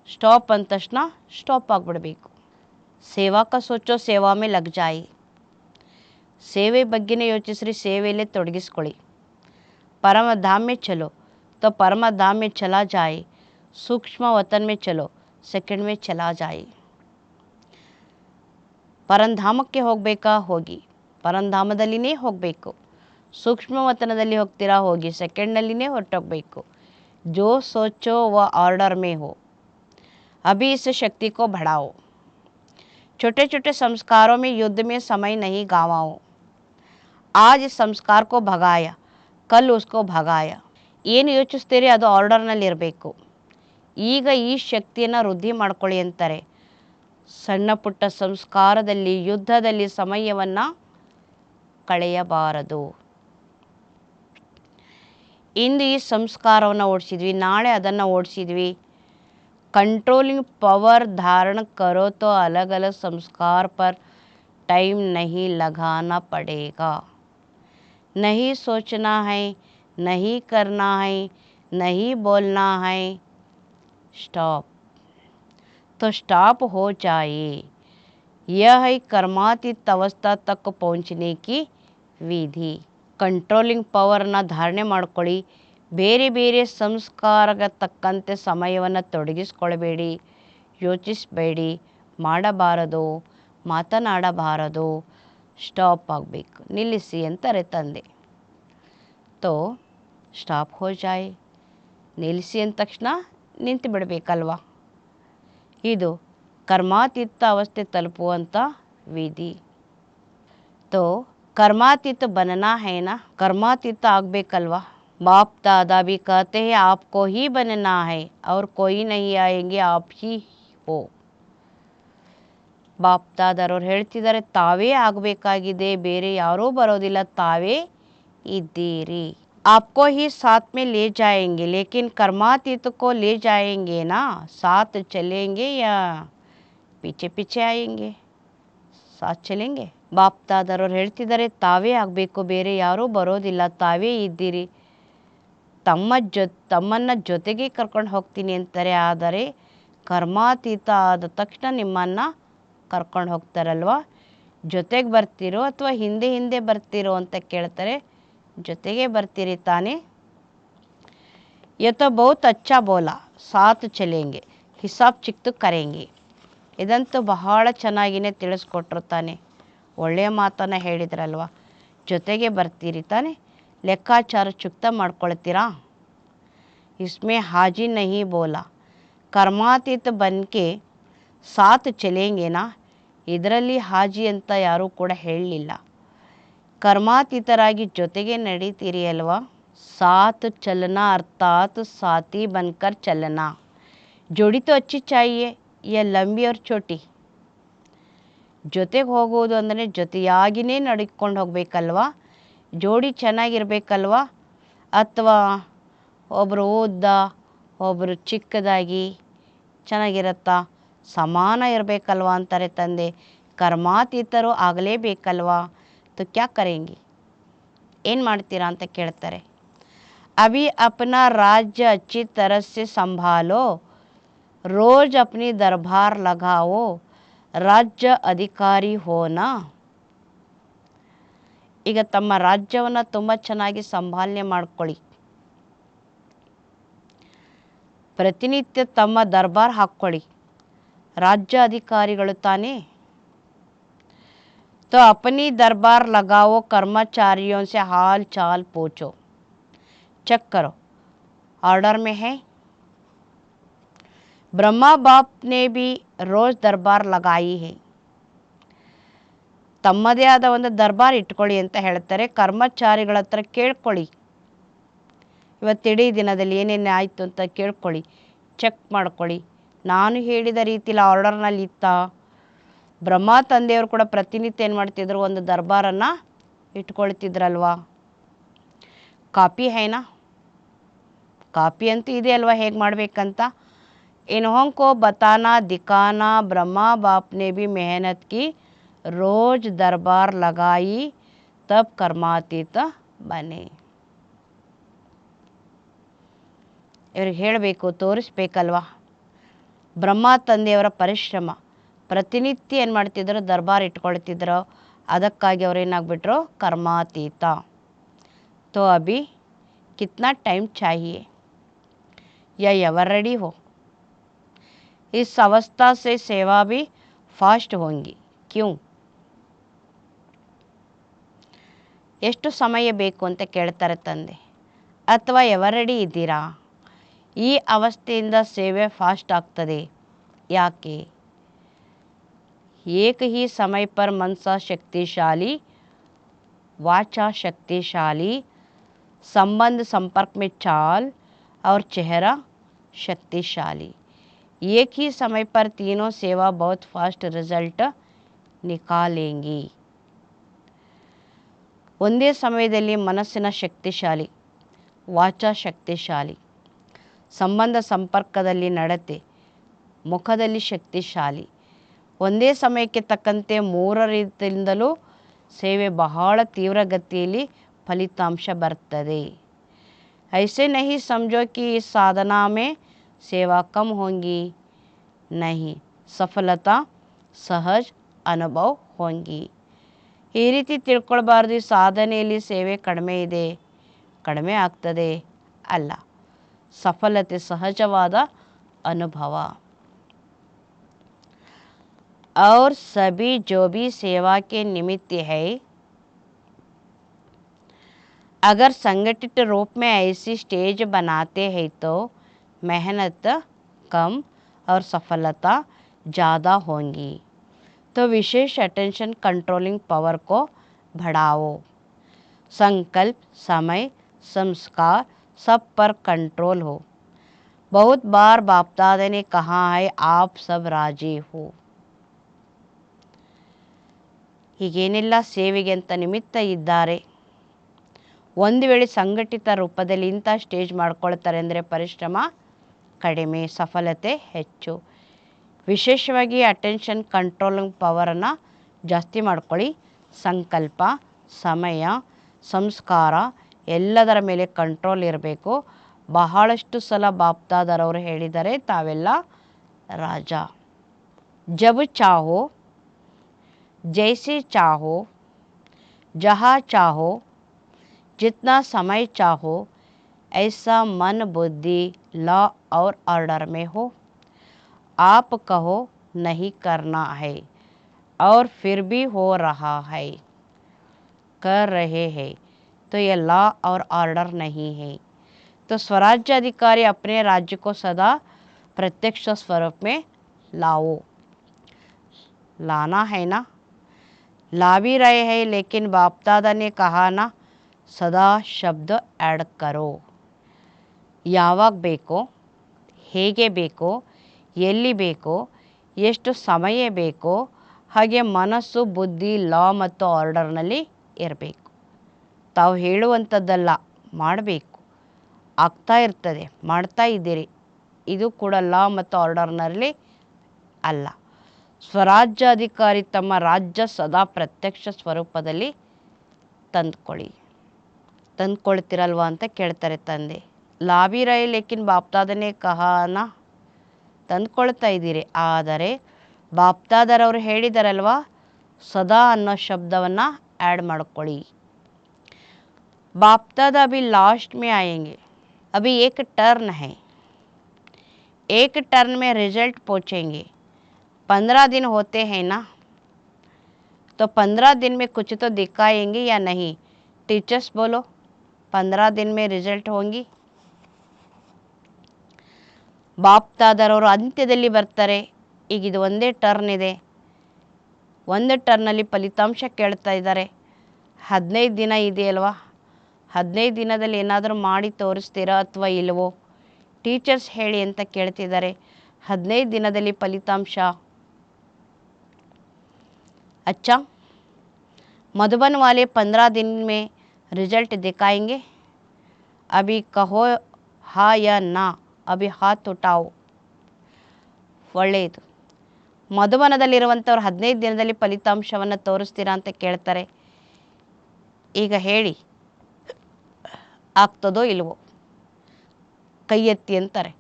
ಸ್ಟಾಪ್ ಅಂದ ತಕ್ಷಣ ಸ್ಟಾಪ್ ಆಗಿಬಿಡಬೇಕು. ಸೇವಾ ಕ ಸೋಚೋ ಸೇವಾ ಮೇ ಲಗ್ ಜಾಯಿ. ಸೇವೆ ಬಗ್ಗೆನೇ ಯೋಚಿಸ್ರಿ, ಸೇವೆಯಲ್ಲೇ ತೊಡಗಿಸ್ಕೊಳ್ಳಿ. परमधाम में चलो तो परमधाम में चला जाए, सूक्ष्म वतन में चलो सेकंड में चला जाए. ಪರಂಧಾಮಕ್ಕೆ ಹೋಗಬೇಕಾ, ಹೋಗಿ, ಪರಂಧಾಮದಲ್ಲಿನೇ ಹೋಗಬೇಕು. ಸೂಕ್ಷ್ಮ ವತನದಲ್ಲಿ ಹೋಗ್ತೀರಾ, ಹೋಗಿ, ಸೆಕೆಂಡ್ನಲ್ಲಿನೇ ಹೊರಟೋಗಬೇಕು. जो सोचो वह ऑर्डर में हो, अभी इस शक्ति को बढ़ाओ. छोटे छोटे संस्कारों में युद्ध में समय नहीं गंवाओ. आज इस संस्कार को भगाया, ಕಲ್ ಉಸ್ಕೋ ಭಗಾಯ. ಏನು ಯೋಚಿಸ್ತೀರಿ ಅದು ಆರ್ಡರ್ನಲ್ಲಿರಬೇಕು. ಈಗ ಈ ಶಕ್ತಿಯನ್ನು ವೃದ್ಧಿ ಮಾಡ್ಕೊಳ್ಳಿ ಅಂತಾರೆ. ಸಣ್ಣ ಪುಟ್ಟ ಸಂಸ್ಕಾರದಲ್ಲಿ ಯುದ್ಧದಲ್ಲಿ ಸಮಯವನ್ನು ಕಳೆಯಬಾರದು. ಇಂದು ಈ ಸಂಸ್ಕಾರವನ್ನು ಓಡಿಸಿದ್ವಿ, ನಾಳೆ ಅದನ್ನು ಓಡಿಸಿದ್ವಿ. कंट्रोलिंग पावर धारण करो तो अलग अलग संस्कार पर टाइम नहीं लगाना पड़ेगा. नहीं सोचना है, नहीं करना है, नहीं बोलना है, स्टॉप. तो स्टॉप हो जाए. यह है कर्मातीत अवस्था तक पहुँचने की विधि. कंट्रोलिंग ಪವರ್ನ ಧಾರಣೆ ಮಾಡ್ಕೊಳ್ಳಿ. ಬೇರೆ ಬೇರೆ ಸಂಸ್ಕಾರಕ್ಕೆ ತಕ್ಕಂತೆ ಸಮಯವನ್ನು ತೊಡಗಿಸ್ಕೊಳ್ಬೇಡಿ, ಯೋಚಿಸಬೇಡಿ, ಮಾಡಬಾರದು, ಮಾತನಾಡಬಾರದು, ಸ್ಟಾಪ್ ಆಗಬೇಕು, ನಿಲ್ಲಿಸಿ ಅಂತಾರೆ ತಂದೆ. ತೋ ಸ್ಟಾಪ್ ಹೋ ಜಾಯ್, ನಿಲ್ಲಿಸಿ ಅಂದ ತಕ್ಷಣ ನಿಂತು ಬಿಡಬೇಕಲ್ವ. ಇದು ಕರ್ಮಾತೀತ ಅವಸ್ಥೆ ತಲುಪುವಂಥ ವಿಧಿ. ತೋ कर्मातीत बनना है ना, कर्मातीत ಆಗಬೇಕಲ್ವಾ. बाप दादा भी कहते हैं आपको ही बनना है और कोई नहीं आएंगे, आप ही हो. ಬಾಪ್ ದಾದಾರವ್ರು ಹೇಳ್ತಿದ್ದಾರೆ ತಾವೇ ಆಗಬೇಕಾಗಿದೆ, ಬೇರೆ ಯಾರೂ ಬರೋದಿಲ್ಲ, ತಾವೇ ಇದ್ದೀರಿ. आपको ही साथ में ले जाएंगे लेकिन कर्मातीत को ले जाएंगे ना, साथ चलेंगे या पीछे पीछे आएंगे, साथ चलेंगे. ಬಾಪ್ ದಾದಾರವ್ರು ಹೇಳ್ತಿದ್ದಾರೆ ತಾವೇ ಆಗಬೇಕು, ಬೇರೆ ಯಾರೂ ಬರೋದಿಲ್ಲ, ತಾವೇ ಇದ್ದೀರಿ, ತಮ್ಮನ್ನು ಜೊತೆಗೆ ಕರ್ಕೊಂಡು ಹೋಗ್ತೀನಿ ಅಂತಾರೆ. ಆದರೆ ಕರ್ಮಾತೀತ ಆದ ತಕ್ಷಣ ನಿಮ್ಮನ್ನು ಕರ್ಕೊಂಡು ಹೋಗ್ತಾರಲ್ವ. ಜೊತೆಗೆ ಬರ್ತೀರೋ ಅಥವಾ ಹಿಂದೆ ಹಿಂದೆ ಬರ್ತೀರೋ ಅಂತ ಕೇಳ್ತಾರೆ. ಜೊತೆಗೆ ಬರ್ತೀರಿ ತಾನೇ. ಯತೋ ಬಹುತ್ ಅಚ್ಚಾ ಬೋಲಾ, ಸಾಥ್ ಚಲೇಂಗೆ, ಹಿಸಾಬ್ ಚಿಕ್ತು ಕರೆಂಗೆ. ಇದಂತೂ ಬಹಳ ಚೆನ್ನಾಗಿಯೇ ತಿಳಿಸ್ಕೊಟ್ರು ತಾನೆ, ಒಳ್ಳೆಯ ಮಾತನ್ನು ಹೇಳಿದ್ರಲ್ವ. ಜೊತೆಗೆ ಬರ್ತೀರಿ ತಾನೆ, ಲೆಕ್ಕಾಚಾರ ಚುಕ್ತ ಮಾಡ್ಕೊಳ್ತೀರಾ. ಇಸ್ಮೇ ಹಾಜಿ ನಹಿ ಬೋಲಾ, ಕರ್ಮಾತೀತ ಬನ್ಕೆ ಸಾಥ್ ಚಲೇಂಗೆನಾ, ಇದರಲ್ಲಿ ಹಾಜಿ ಅಂತ ಯಾರೂ ಕೂಡ ಹೇಳಲಿಲ್ಲ. ಕರ್ಮಾತೀತರಾಗಿ ಜೊತೆಗೆ ನಡೀತೀರಿ ಅಲ್ವಾ. ಸಾಥ್ ಚಲನಾ ಅರ್ಥಾತ್ ಸಾಥಿ ಬನ್ಕರ್ ಚಲನಾ. ಜೋಡಿ ತೋ ಅಚ್ಚಿ ಚಾಹಿಯೇ ಯಾ ಲಂಬಿ ಅವ್ರ ಚೋಟಿ. ಜೊತೆಗೆ ಹೋಗುವುದು ಅಂದರೆ ಜೊತೆಯಾಗಿಯೇ ನಡ್ಕೊಂಡು ಹೋಗಬೇಕಲ್ವ. ಜೋಡಿ ಚೆನ್ನಾಗಿರ್ಬೇಕಲ್ವ, ಅಥವಾ ಒಬ್ಬರು ಉದ್ದ ಒಬ್ಬರು ಚಿಕ್ಕದಾಗಿ ಚೆನ್ನಾಗಿರತ್ತಾ, ಸಮಾನ ಇರಬೇಕಲ್ವ ಅಂತಾರೆ ತಂದೆ. ಕರ್ಮಾತೀತರು ಆಗಲೇಬೇಕಲ್ವಾ. तो क्या करेंगे, ಏನು ಮಾಡ್ತೀರಾ ಅಂತ ಕೇಳ್ತಾರೆ. अभी अपना राज्य अच्छी तरह से संभालो, रोज अपनी दरबार लगाओ, ರಾಜ್ಯ ಅಧಿಕಾರಿ ಹೋನಾ. ಈಗ ತಮ್ಮ ರಾಜ್ಯವನ್ನು ತುಂಬ ಚೆನ್ನಾಗಿ ಸಂಭಾಲನೆ ಮಾಡ್ಕೊಳ್ಳಿ. ಪ್ರತಿನಿತ್ಯ ತಮ್ಮ ದರ್ಬಾರ್ ಹಾಕ್ಕೊಳ್ಳಿ, ರಾಜ್ಯ ಅಧಿಕಾರಿಗಳು ತಾನೇ. तो अपनी दरबार लगाओ, कर्मचारियों से हाल चाल पूछो, चेक करो ऑर्डर में है. ब्रह्मा बाप ने भी रोज दरबार लगाई है. ತಮ್ಮದೇ ಆದ ಒಂದು ದರ್ಬಾರ್ ಇಟ್ಕೊಳ್ಳಿ ಅಂತ ಹೇಳ್ತಾರೆ. ಕರ್ಮಚಾರಿಗಳ ಹತ್ರ ಕೇಳ್ಕೊಳ್ಳಿ, ಇವತ್ತಿಡೀ ದಿನದಲ್ಲಿ ಏನೇನು ಆಯಿತು ಅಂತ ಕೇಳ್ಕೊಳ್ಳಿ, ಚೆಕ್ ಮಾಡ್ಕೊಳ್ಳಿ. ನಾನು ಹೇಳಿದ ರೀತಿಲಿ ಆರ್ಡರ್ನಲ್ಲಿ ಇತ್ತಾ. ಬ್ರಹ್ಮ ತಂದೆಯವರು ಕೂಡ ಪ್ರತಿನಿತ್ಯ ಏನು ಮಾಡ್ತಿದ್ರು, ಒಂದು ದರ್ಬಾರನ್ನು ಇಟ್ಕೊಳ್ತಿದ್ರಲ್ವಾ? ಕಾಪಿ ಹೈನಾ? ಕಾಪಿ ಅಂತೂ ಇದೆ ಅಲ್ವಾ ಹೇಗೆ ಮಾಡಬೇಕಂತ. इन्हों को बताना दिखाना ब्रह्मा बाप ने भी मेहनत की रोज दरबार लगाई तब कर्मातीತ बने. ಇವ್ರಿಗೆ ಹೇಳಬೇಕು, ತೋರಿಸ್ಬೇಕಲ್ವಾ. ಬ್ರಹ್ಮ ತಂದೆಯವರ ಪರಿಶ್ರಮ, ಪ್ರತಿನಿತ್ಯ ಏನು ಮಾಡ್ತಿದ್ರು, ದರ್ಬಾರ್ ಇಟ್ಕೊಳ್ತಿದ್ರು. ಅದಕ್ಕಾಗಿ ಅವ್ರು ಏನಾಗ್ಬಿಟ್ರು, ಕರ್ಮಾತೀತ. तो अभी कितना टाइम चाहिए या एवर रेडी हो. इस अवस्था से सेवा भी फास्ट होंगी. क्यों? ಎಷ್ಟು ಸಮಯ ಬೇಕು ಅಂತ ಕೇಳ್ತಾರೆ ತಂದೆ. ಅಥವಾ ಎವರ್ ರೆಡಿ ಇದ್ದೀರಾ? ಈ ಅವಸ್ಥೆಯಿಂದ ಸೇವೆ ಫಾಸ್ಟ್ ಆಗ್ತದೆ. ಯಾಕೆ? एक ही समय पर मन सा शक्तिशाली, वाचा शक्तिशाली, संबंध संपर्क में चाल और चेहरा शक्तिशाली. एक ही समय पर तीनों सेवा बहुत फास्ट रिजल्ट निकालेंगी. ಒಂದೇ ಸಮಯದಲ್ಲಿ ಮನಸ್ಸಿನ ಶಕ್ತಿಶಾಲಿ, ವಾಚಾ ಶಕ್ತಿಶಾಲಿ, ಸಂಬಂಧ ಸಂಪರ್ಕದಲ್ಲಿ ನಡತೆ, ಮುಖದಲ್ಲಿ ಶಕ್ತಿಶಾಲಿ, ಒಂದೇ ಸಮಯಕ್ಕೆ ತಕ್ಕಂತೆ ಮೂರರಿಂದಲೂ ಸೇವೆ ಬಹಳ ತೀವ್ರಗತಿಯಲ್ಲಿ ಫಲಿತಾಂಶ ಬರ್ತದೆ. ऐसे नहीं समझो कि इस साधना में सेवा कम होंगी. नहीं, सफलता सहज अनुभव होंगी. ಈ ರೀತಿ ತಿಳ್ಕೊಳ್ಬಾರ್ದು, ಈ ಸಾಧನೆಯಲ್ಲಿ ಸೇವೆ ಕಡಿಮೆ ಇದೆ, ಕಡಿಮೆ ಆಗ್ತದೆ. ಅಲ್ಲ, ಸಫಲತೆ ಸಹಜವಾದ ಅನುಭವ. और सभी जो भी सेवा के निमित्त है, अगर संगठित रूप में ऐसी स्टेज बनाते हैं तो मेहनत कम और सफलता ज़्यादा होंगी. तो विशेष अटेंशन कंट्रोलिंग पावर को बढ़ाओ. संकल्प, समय, संस्कार सब पर कंट्रोल हो. बहुत बार बाप दादा ने कहा है आप सब राजी हो. ಹೀಗೇನೆಲ್ಲ ಸೇವೆಗೆ ಅಂತ ನಿಮಿತ್ತ ಇದ್ದಾರೆ. ಒಂದು ವೇಳೆ ಸಂಘಟಿತ ರೂಪದಲ್ಲಿ ಇಂಥ ಸ್ಟೇಜ್ ಮಾಡ್ಕೊಳ್ತಾರೆ ಅಂದರೆ ಪರಿಶ್ರಮ ಕಡಿಮೆ, ಸಫಲತೆ ಹೆಚ್ಚು. ವಿಶೇಷವಾಗಿ ಅಟೆನ್ಷನ್ ಕಂಟ್ರೋಲಿಂಗ್ ಪವರನ್ನು ಜಾಸ್ತಿ ಮಾಡ್ಕೊಳ್ಳಿ. ಸಂಕಲ್ಪ, ಸಮಯ, ಸಂಸ್ಕಾರ ಎಲ್ಲದರ ಮೇಲೆ ಕಂಟ್ರೋಲ್ ಇರಬೇಕು. ಬಹಳಷ್ಟು ಸಲ ಬಾಪ್ದಾದರವರು ಹೇಳಿದ್ದಾರೆ, ತಾವೆಲ್ಲ ರಾಜ. ಜಬ್ ಚಾಹೋ, जैसे चाहो, जहाँ चाहो, जितना समय चाहो, ऐसा मन बुद्धि लॉ और ऑर्डर में हो. आप कहो नहीं करना है और फिर भी हो रहा है, कर रहे हैं, तो ये लॉ और ऑर्डर नहीं है. तो स्वराज्य अधिकारी अपने राज्य को सदा प्रत्यक्ष स्वरूप में लाओ. लाना है ना, ला भी रहे हैं, लेकिन बाप दादा ने कहा ना, सदा शब्द ऐड करो. ಯಾವಾಗ ಬೇಕೋ, ಹೇಗೆ ಬೇಕೋ, ಎಲ್ಲಿ ಬೇಕೋ, ಎಷ್ಟು ಸಮಯ ಬೇಕೋ ಹಾಗೆ ಮನಸ್ಸು, ಬುದ್ಧಿ, ಲಾ ಮತ್ತು ಆರ್ಡರ್ನಲ್ಲಿ ಇರಬೇಕು. ತಾವು ಹೇಳುವಂಥದ್ದಲ್ಲ, ಮಾಡಬೇಕು. ಆಗ್ತಾ ಇರ್ತದೆ, ಮಾಡ್ತಾ ಇದ್ದೀರಿ, ಇದು ಕೂಡ ಲಾ ಮತ್ತು ಆರ್ಡರ್ನಲ್ಲಿ ಅಲ್ಲ. ಸ್ವರಾಜ್ಯಾಧಿಕಾರಿ ತಮ್ಮ ರಾಜ್ಯ ಸದಾ ಪ್ರತ್ಯಕ್ಷ ಸ್ವರೂಪದಲ್ಲಿ ತಂದ್ಕೊಳ್ತಿರಲ್ವ ಅಂತ ಕೇಳ್ತಾರೆ ತಂದೆ. ಲಾಭಿ ರೈ ಲೇಕಿನ್ ಬಾಪ್ದಾದನೇ ಕಹಾನ, ತಂದ್ಕೊಳ್ತಾ ಇದ್ದೀರಿ, ಆದರೆ ಬಾಪ್ದಾದರವರು ಹೇಳಿದಾರಲ್ವ, ಸದಾ ಅನ್ನೋ ಶಬ್ದವನ್ನು ಆ್ಯಡ್ ಮಾಡ್ಕೊಳ್ಳಿ. ಬಾಪ್ದಾದ ಅಭಿ लास्ट में आएंगे. अभी एक टर्न है, एक टर्न में रिजल्ट पहुँचेंगे. 15 दिन होते हैं ना, तो 15 दिन में कुछ तो दिखाएंगे या नहीं? टीचर्स बोलो, 15 दिन में रिजल्ट होंगी. ಬಾಪ್ದಾದರವರು ಅಂತ್ಯದಲ್ಲಿ ಬರ್ತಾರೆ. ಈಗ ಇದು ಒಂದೇ ಟರ್ನ್ ಇದೆ, ಒಂದು ಟರ್ನಲ್ಲಿ ಫಲಿತಾಂಶ ಕೇಳ್ತಾ ಇದ್ದಾರೆ. 15 ದಿನ ಇದೆಯಲ್ವಾ, 15 ದಿನದಲ್ಲಿ ಏನಾದರೂ ಮಾಡಿ ತೋರಿಸ್ತೀರಾ ಅಥವಾ ಇಲ್ವೋ? ಟೀಚರ್ಸ್ ಹೇಳಿ ಅಂತ ಕೇಳ್ತಿದ್ದಾರೆ. 15 ದಿನದಲ್ಲಿ ಫಲಿತಾಂಶ. अच्छा, मधुबन वाले 15 दिन में रिजल्ट दिखाएंगे। अभी कहो हाँ या ना, अभी हाथ उठाओ। ಒಳ್ಳೆಯದು. ಮಧುಬನದಲ್ಲಿರುವಂಥವ್ರು 15 ದಿನದಲ್ಲಿ ಫಲಿತಾಂಶವನ್ನು ತೋರಿಸ್ತೀರಾ ಅಂತ ಕೇಳ್ತಾರೆ. ಈಗ ಹೇಳಿ ಆಗ್ತದೋ ಇಲ್ವೋ, ಕೈ ಎತ್ತಿ ಅಂತಾರೆ.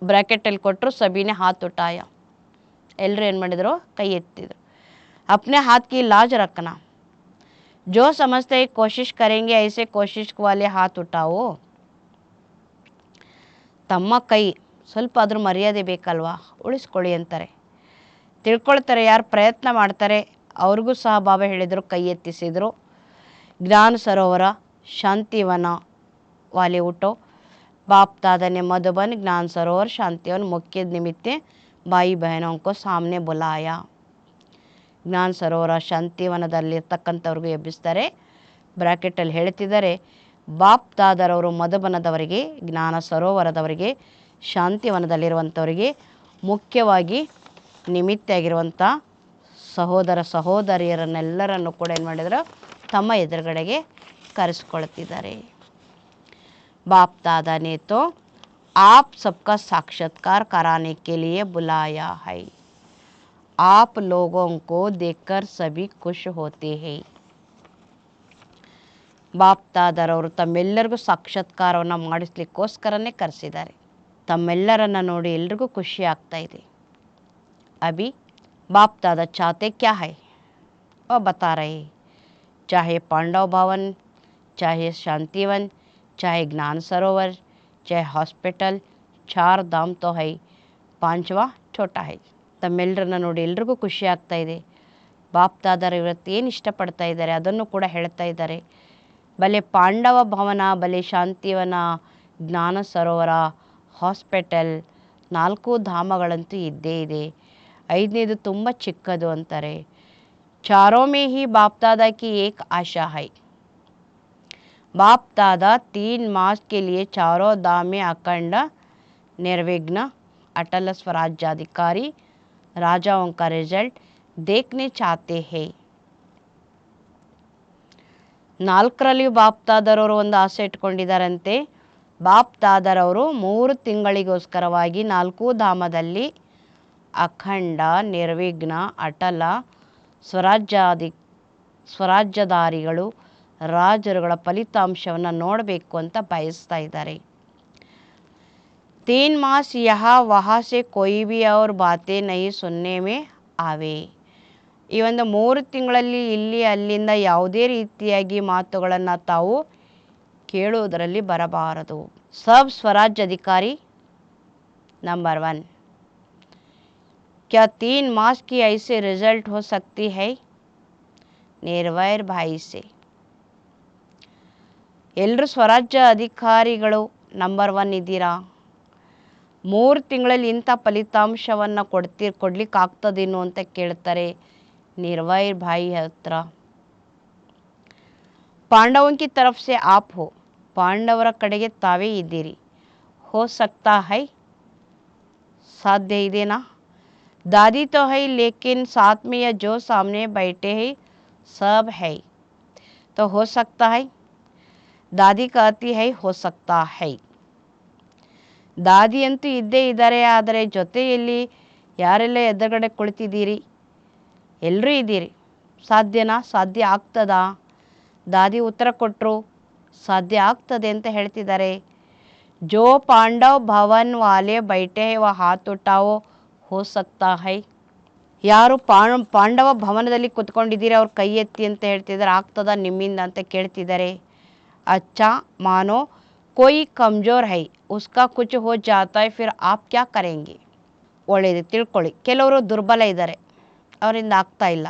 ಬ್ರ್ಯಾಕೆಟಲ್ಲಿ ಕೊಟ್ಟರು, ಸಬಿನೇ ಹಾತ್ ಉಠಾಯ. ಎಲ್ಲರೂ ಏನು ಮಾಡಿದರು, ಕೈ ಎತ್ತಿದ್ರು. अपने हाथ की लाज रखना, जो समझते कोशिश करेंगे ऐसे कोशिश वाले हाथ उठाओ. ತಮ್ಮ ಕೈ ಸ್ವಲ್ಪ ಆದರೂ ಮರ್ಯಾದೆ ಬೇಕಲ್ವಾ, ಉಳಿಸ್ಕೊಳ್ಳಿ ಅಂತಾರೆ. ತಿಳ್ಕೊಳ್ತಾರೆ ಯಾರು ಪ್ರಯತ್ನ ಮಾಡ್ತಾರೆ ಅವ್ರಿಗೂ ಸಹ ಬಾಬಾ ಹೇಳಿದರು, ಕೈ ಎತ್ತಿಸಿದರು. ಜ್ಞಾನ ಸರೋವರ ಶಾಂತಿವನ वाले उठो. बाप दादा ने मधुबन ज्ञान सरोवर शांतिवन मुख्य निमित्त भाई बहनों को सामने बुलाया. ಜ್ಞಾನ ಸರೋವರ ಶಾಂತಿವನದಲ್ಲಿರ್ತಕ್ಕಂಥವ್ರಿಗೂ ಎಬ್ಬಿಸ್ತಾರೆ. ಬ್ರ್ಯಾಕೆಟಲ್ಲಿ ಹೇಳ್ತಿದ್ದಾರೆ, ಬಾಪ್ ದಾದರವರು ಮಧುಬನದವರಿಗೆ, ಜ್ಞಾನ ಸರೋವರದವರಿಗೆ, ಶಾಂತಿವನದಲ್ಲಿರುವಂಥವರಿಗೆ ಮುಖ್ಯವಾಗಿ ನಿಮಿತ್ತ ಆಗಿರುವಂಥ ಸಹೋದರ ಸಹೋದರಿಯರನ್ನೆಲ್ಲರನ್ನು ಕೂಡ ಏನು ಮಾಡಿದ್ರು, ತಮ್ಮ ಎದುರುಗಡೆಗೆ ಕರೆಸ್ಕೊಳ್ತಿದ್ದಾರೆ. बाप दादा ने तो आप सबका साक्षात्कार कराने के लिए बुलाया है. आप लोगों को देखकर सभी खुश होते हैं. ಬಾಪ್ ದಾದರವರು ತಮ್ಮೆಲ್ಲರಿಗೂ ಸಾಕ್ಷಾತ್ಕಾರವನ್ನು ಮಾಡಿಸ್ಲಿಕ್ಕೋಸ್ಕರನೇ ಕರೆಸಿದ್ದಾರೆ. ತಮ್ಮೆಲ್ಲರನ್ನ ನೋಡಿ ಎಲ್ರಿಗೂ ಖುಷಿ ಆಗ್ತಾ ಇದೆ. ಅಭಿ ಬಾಪ್ दादा चाहते क्या है वह बता रहे. चाहे पांडव भवन, चाहे शांतिवन, चाहे ज्ञान सरोवर, चाहे हॉस्पिटल, 4 धाम तो है, 5वां छोटा है. ತಮ್ಮೆಲ್ಲರನ್ನ ನೋಡಿ ಎಲ್ರಿಗೂ ಖುಷಿ ಆಗ್ತಾ ಇದೆ. ಬಾಪ್ ದಾದರ್ ಇವತ್ತು ಏನು ಇಷ್ಟಪಡ್ತಾ ಇದ್ದಾರೆ ಅದನ್ನು ಕೂಡ ಹೇಳ್ತಾ ಇದ್ದಾರೆ. ಬಲೆ ಪಾಂಡವ ಭವನ, ಬಲೆ ಶಾಂತಿವನ, ಜ್ಞಾನ ಸರೋವರ, ಹಾಸ್ಪಿಟಲ್, 4 ಧಾಮಗಳಂತೂ ಇದ್ದೇ ಇದೆ. 5ನೇದು ತುಂಬ ಚಿಕ್ಕದು ಅಂತಾರೆ. ಚಾರೋ ಮೇ ಹಿ ಬಾಪ್ दादा की एक आशा है. बाप दादा 3 मास के लिए चारों धाम में अखंड निर्विघ्न अटल स्वराज्याधिकारी राजाओं का रिजल्ट देखने चाहते हैं. 4ರಲ್ಲಿಯೂ ಬಾಪ್ ದಾದರವರು ಒಂದು ಆಸೆ ಇಟ್ಕೊಂಡಿದ್ದಾರಂತೆ. ಬಾಪ್ ದಾದರವರು 3 ತಿಂಗಳಿಗೋಸ್ಕರವಾಗಿ 4 ಧಾಮದಲ್ಲಿ ಅಖಂಡ ನಿರ್ವಿಘ್ನ ಅಟಲ ಸ್ವರಾಜ್ಯಧಾರಿಗಳು ರಾಜರುಗಳ ಫಲಿತಾಂಶವನ್ನು ನೋಡಬೇಕು ಅಂತ ಬಯಸ್ತಾ ಇದ್ದಾರೆ. 3 मास यहाँ वहाँ से कोई भी और बातें नहीं सुनने में आवे. ಈ ಒಂದು 3 ತಿಂಗಳಲ್ಲಿ ಇಲ್ಲಿ ಅಲ್ಲಿಂದ ಯಾವುದೇ ರೀತಿಯಾಗಿ ಮಾತುಗಳನ್ನು ತಾವು ಕೇಳುವುದರಲ್ಲಿ ಬರಬಾರದು. ಸಬ್ ಸ್ವರಾಜ್ಯ ಅಧಿಕಾರಿ नंबर 1. क्या 3 मास की ऐसे रिजल्ट हो सकती है निर्वैर भाई से. ಎಲ್ಲರೂ ಸ್ವರಾಜ್ಯ ಅಧಿಕಾರಿಗಳು ನಂಬರ್ 1 ಇದ್ದೀರಾ. 3 ತಿಂಗಳಲ್ಲಿ ಇಂಥ ಫಲಿತಾಂಶವನ್ನು ಕೊಡ್ಲಿಕ್ಕಾಗ್ತದೇನು ಅಂತ ಕೇಳ್ತಾರೆ ನಿರ್ವೈರ್ ಭಾಯಿ ಹತ್ರ. ಪಾಂಡವನ್ ಕಿ ತರಫ್ ಸೆ ಆಪ್ ಹೋ, ಪಾಂಡವರ ಕಡೆಗೆ ತಾವೇ ಇದ್ದೀರಿ. ಹೋ ಸಕ್ತಾ ಹೈ, ಸಾಧ್ಯ ಇದೆನಾ. दादी तो है लेकिन साथ में या जो सामने बैठे हैं सब है, तो हो सकता है. दादी कहती है हो सकता है. ದಾದಿ ಅಂತೂ ಇದ್ದೇ ಇದ್ದಾರೆ, ಆದರೆ ಜೊತೆಯಲ್ಲಿ ಯಾರೆಲ್ಲ ಎದುರುಗಡೆ ಕುಳಿತಿದ್ದೀರಿ, ಎಲ್ಲರೂ ಇದ್ದೀರಿ. ಸಾಧ್ಯನಾ, ಸಾಧ್ಯ ಆಗ್ತದಾ. ದಾದಿ ಉತ್ತರ ಕೊಟ್ಟರು ಸಾಧ್ಯ ಆಗ್ತದೆ ಅಂತ ಹೇಳ್ತಿದ್ದಾರೆ. ಜೋ ಪಾಂಡವ್ ಭವನ್ ವಾಲೆ ಬೈಟೆ ವ ಹಾತ್ ಉಠಾವೋ ಹೋ ಸಕ್ತಾ ಹೈ. ಯಾರು ಪಾಂಡವ ಭವನದಲ್ಲಿ ಕುತ್ಕೊಂಡಿದ್ದೀರಿ ಅವ್ರ ಕೈ ಎತ್ತಿ ಅಂತ ಹೇಳ್ತಿದ್ದಾರೆ. ಆಗ್ತದ ನಿಮ್ಮಿಂದ ಅಂತ ಕೇಳ್ತಿದ್ದಾರೆ. ಅಚ್ಚಾ ಮಾನೋ कोई कमज़ोर है उसका कुछ हो जाता है फिर आप क्या करेंगे. ಒಳ್ಳೆಯದು, ತಿಳ್ಕೊಳ್ಳಿ. ಕೆಲವರು ದುರ್ಬಲ ಇದ್ದಾರೆ, ಅವರಿಂದ ಆಗ್ತಾ ಇಲ್ಲ,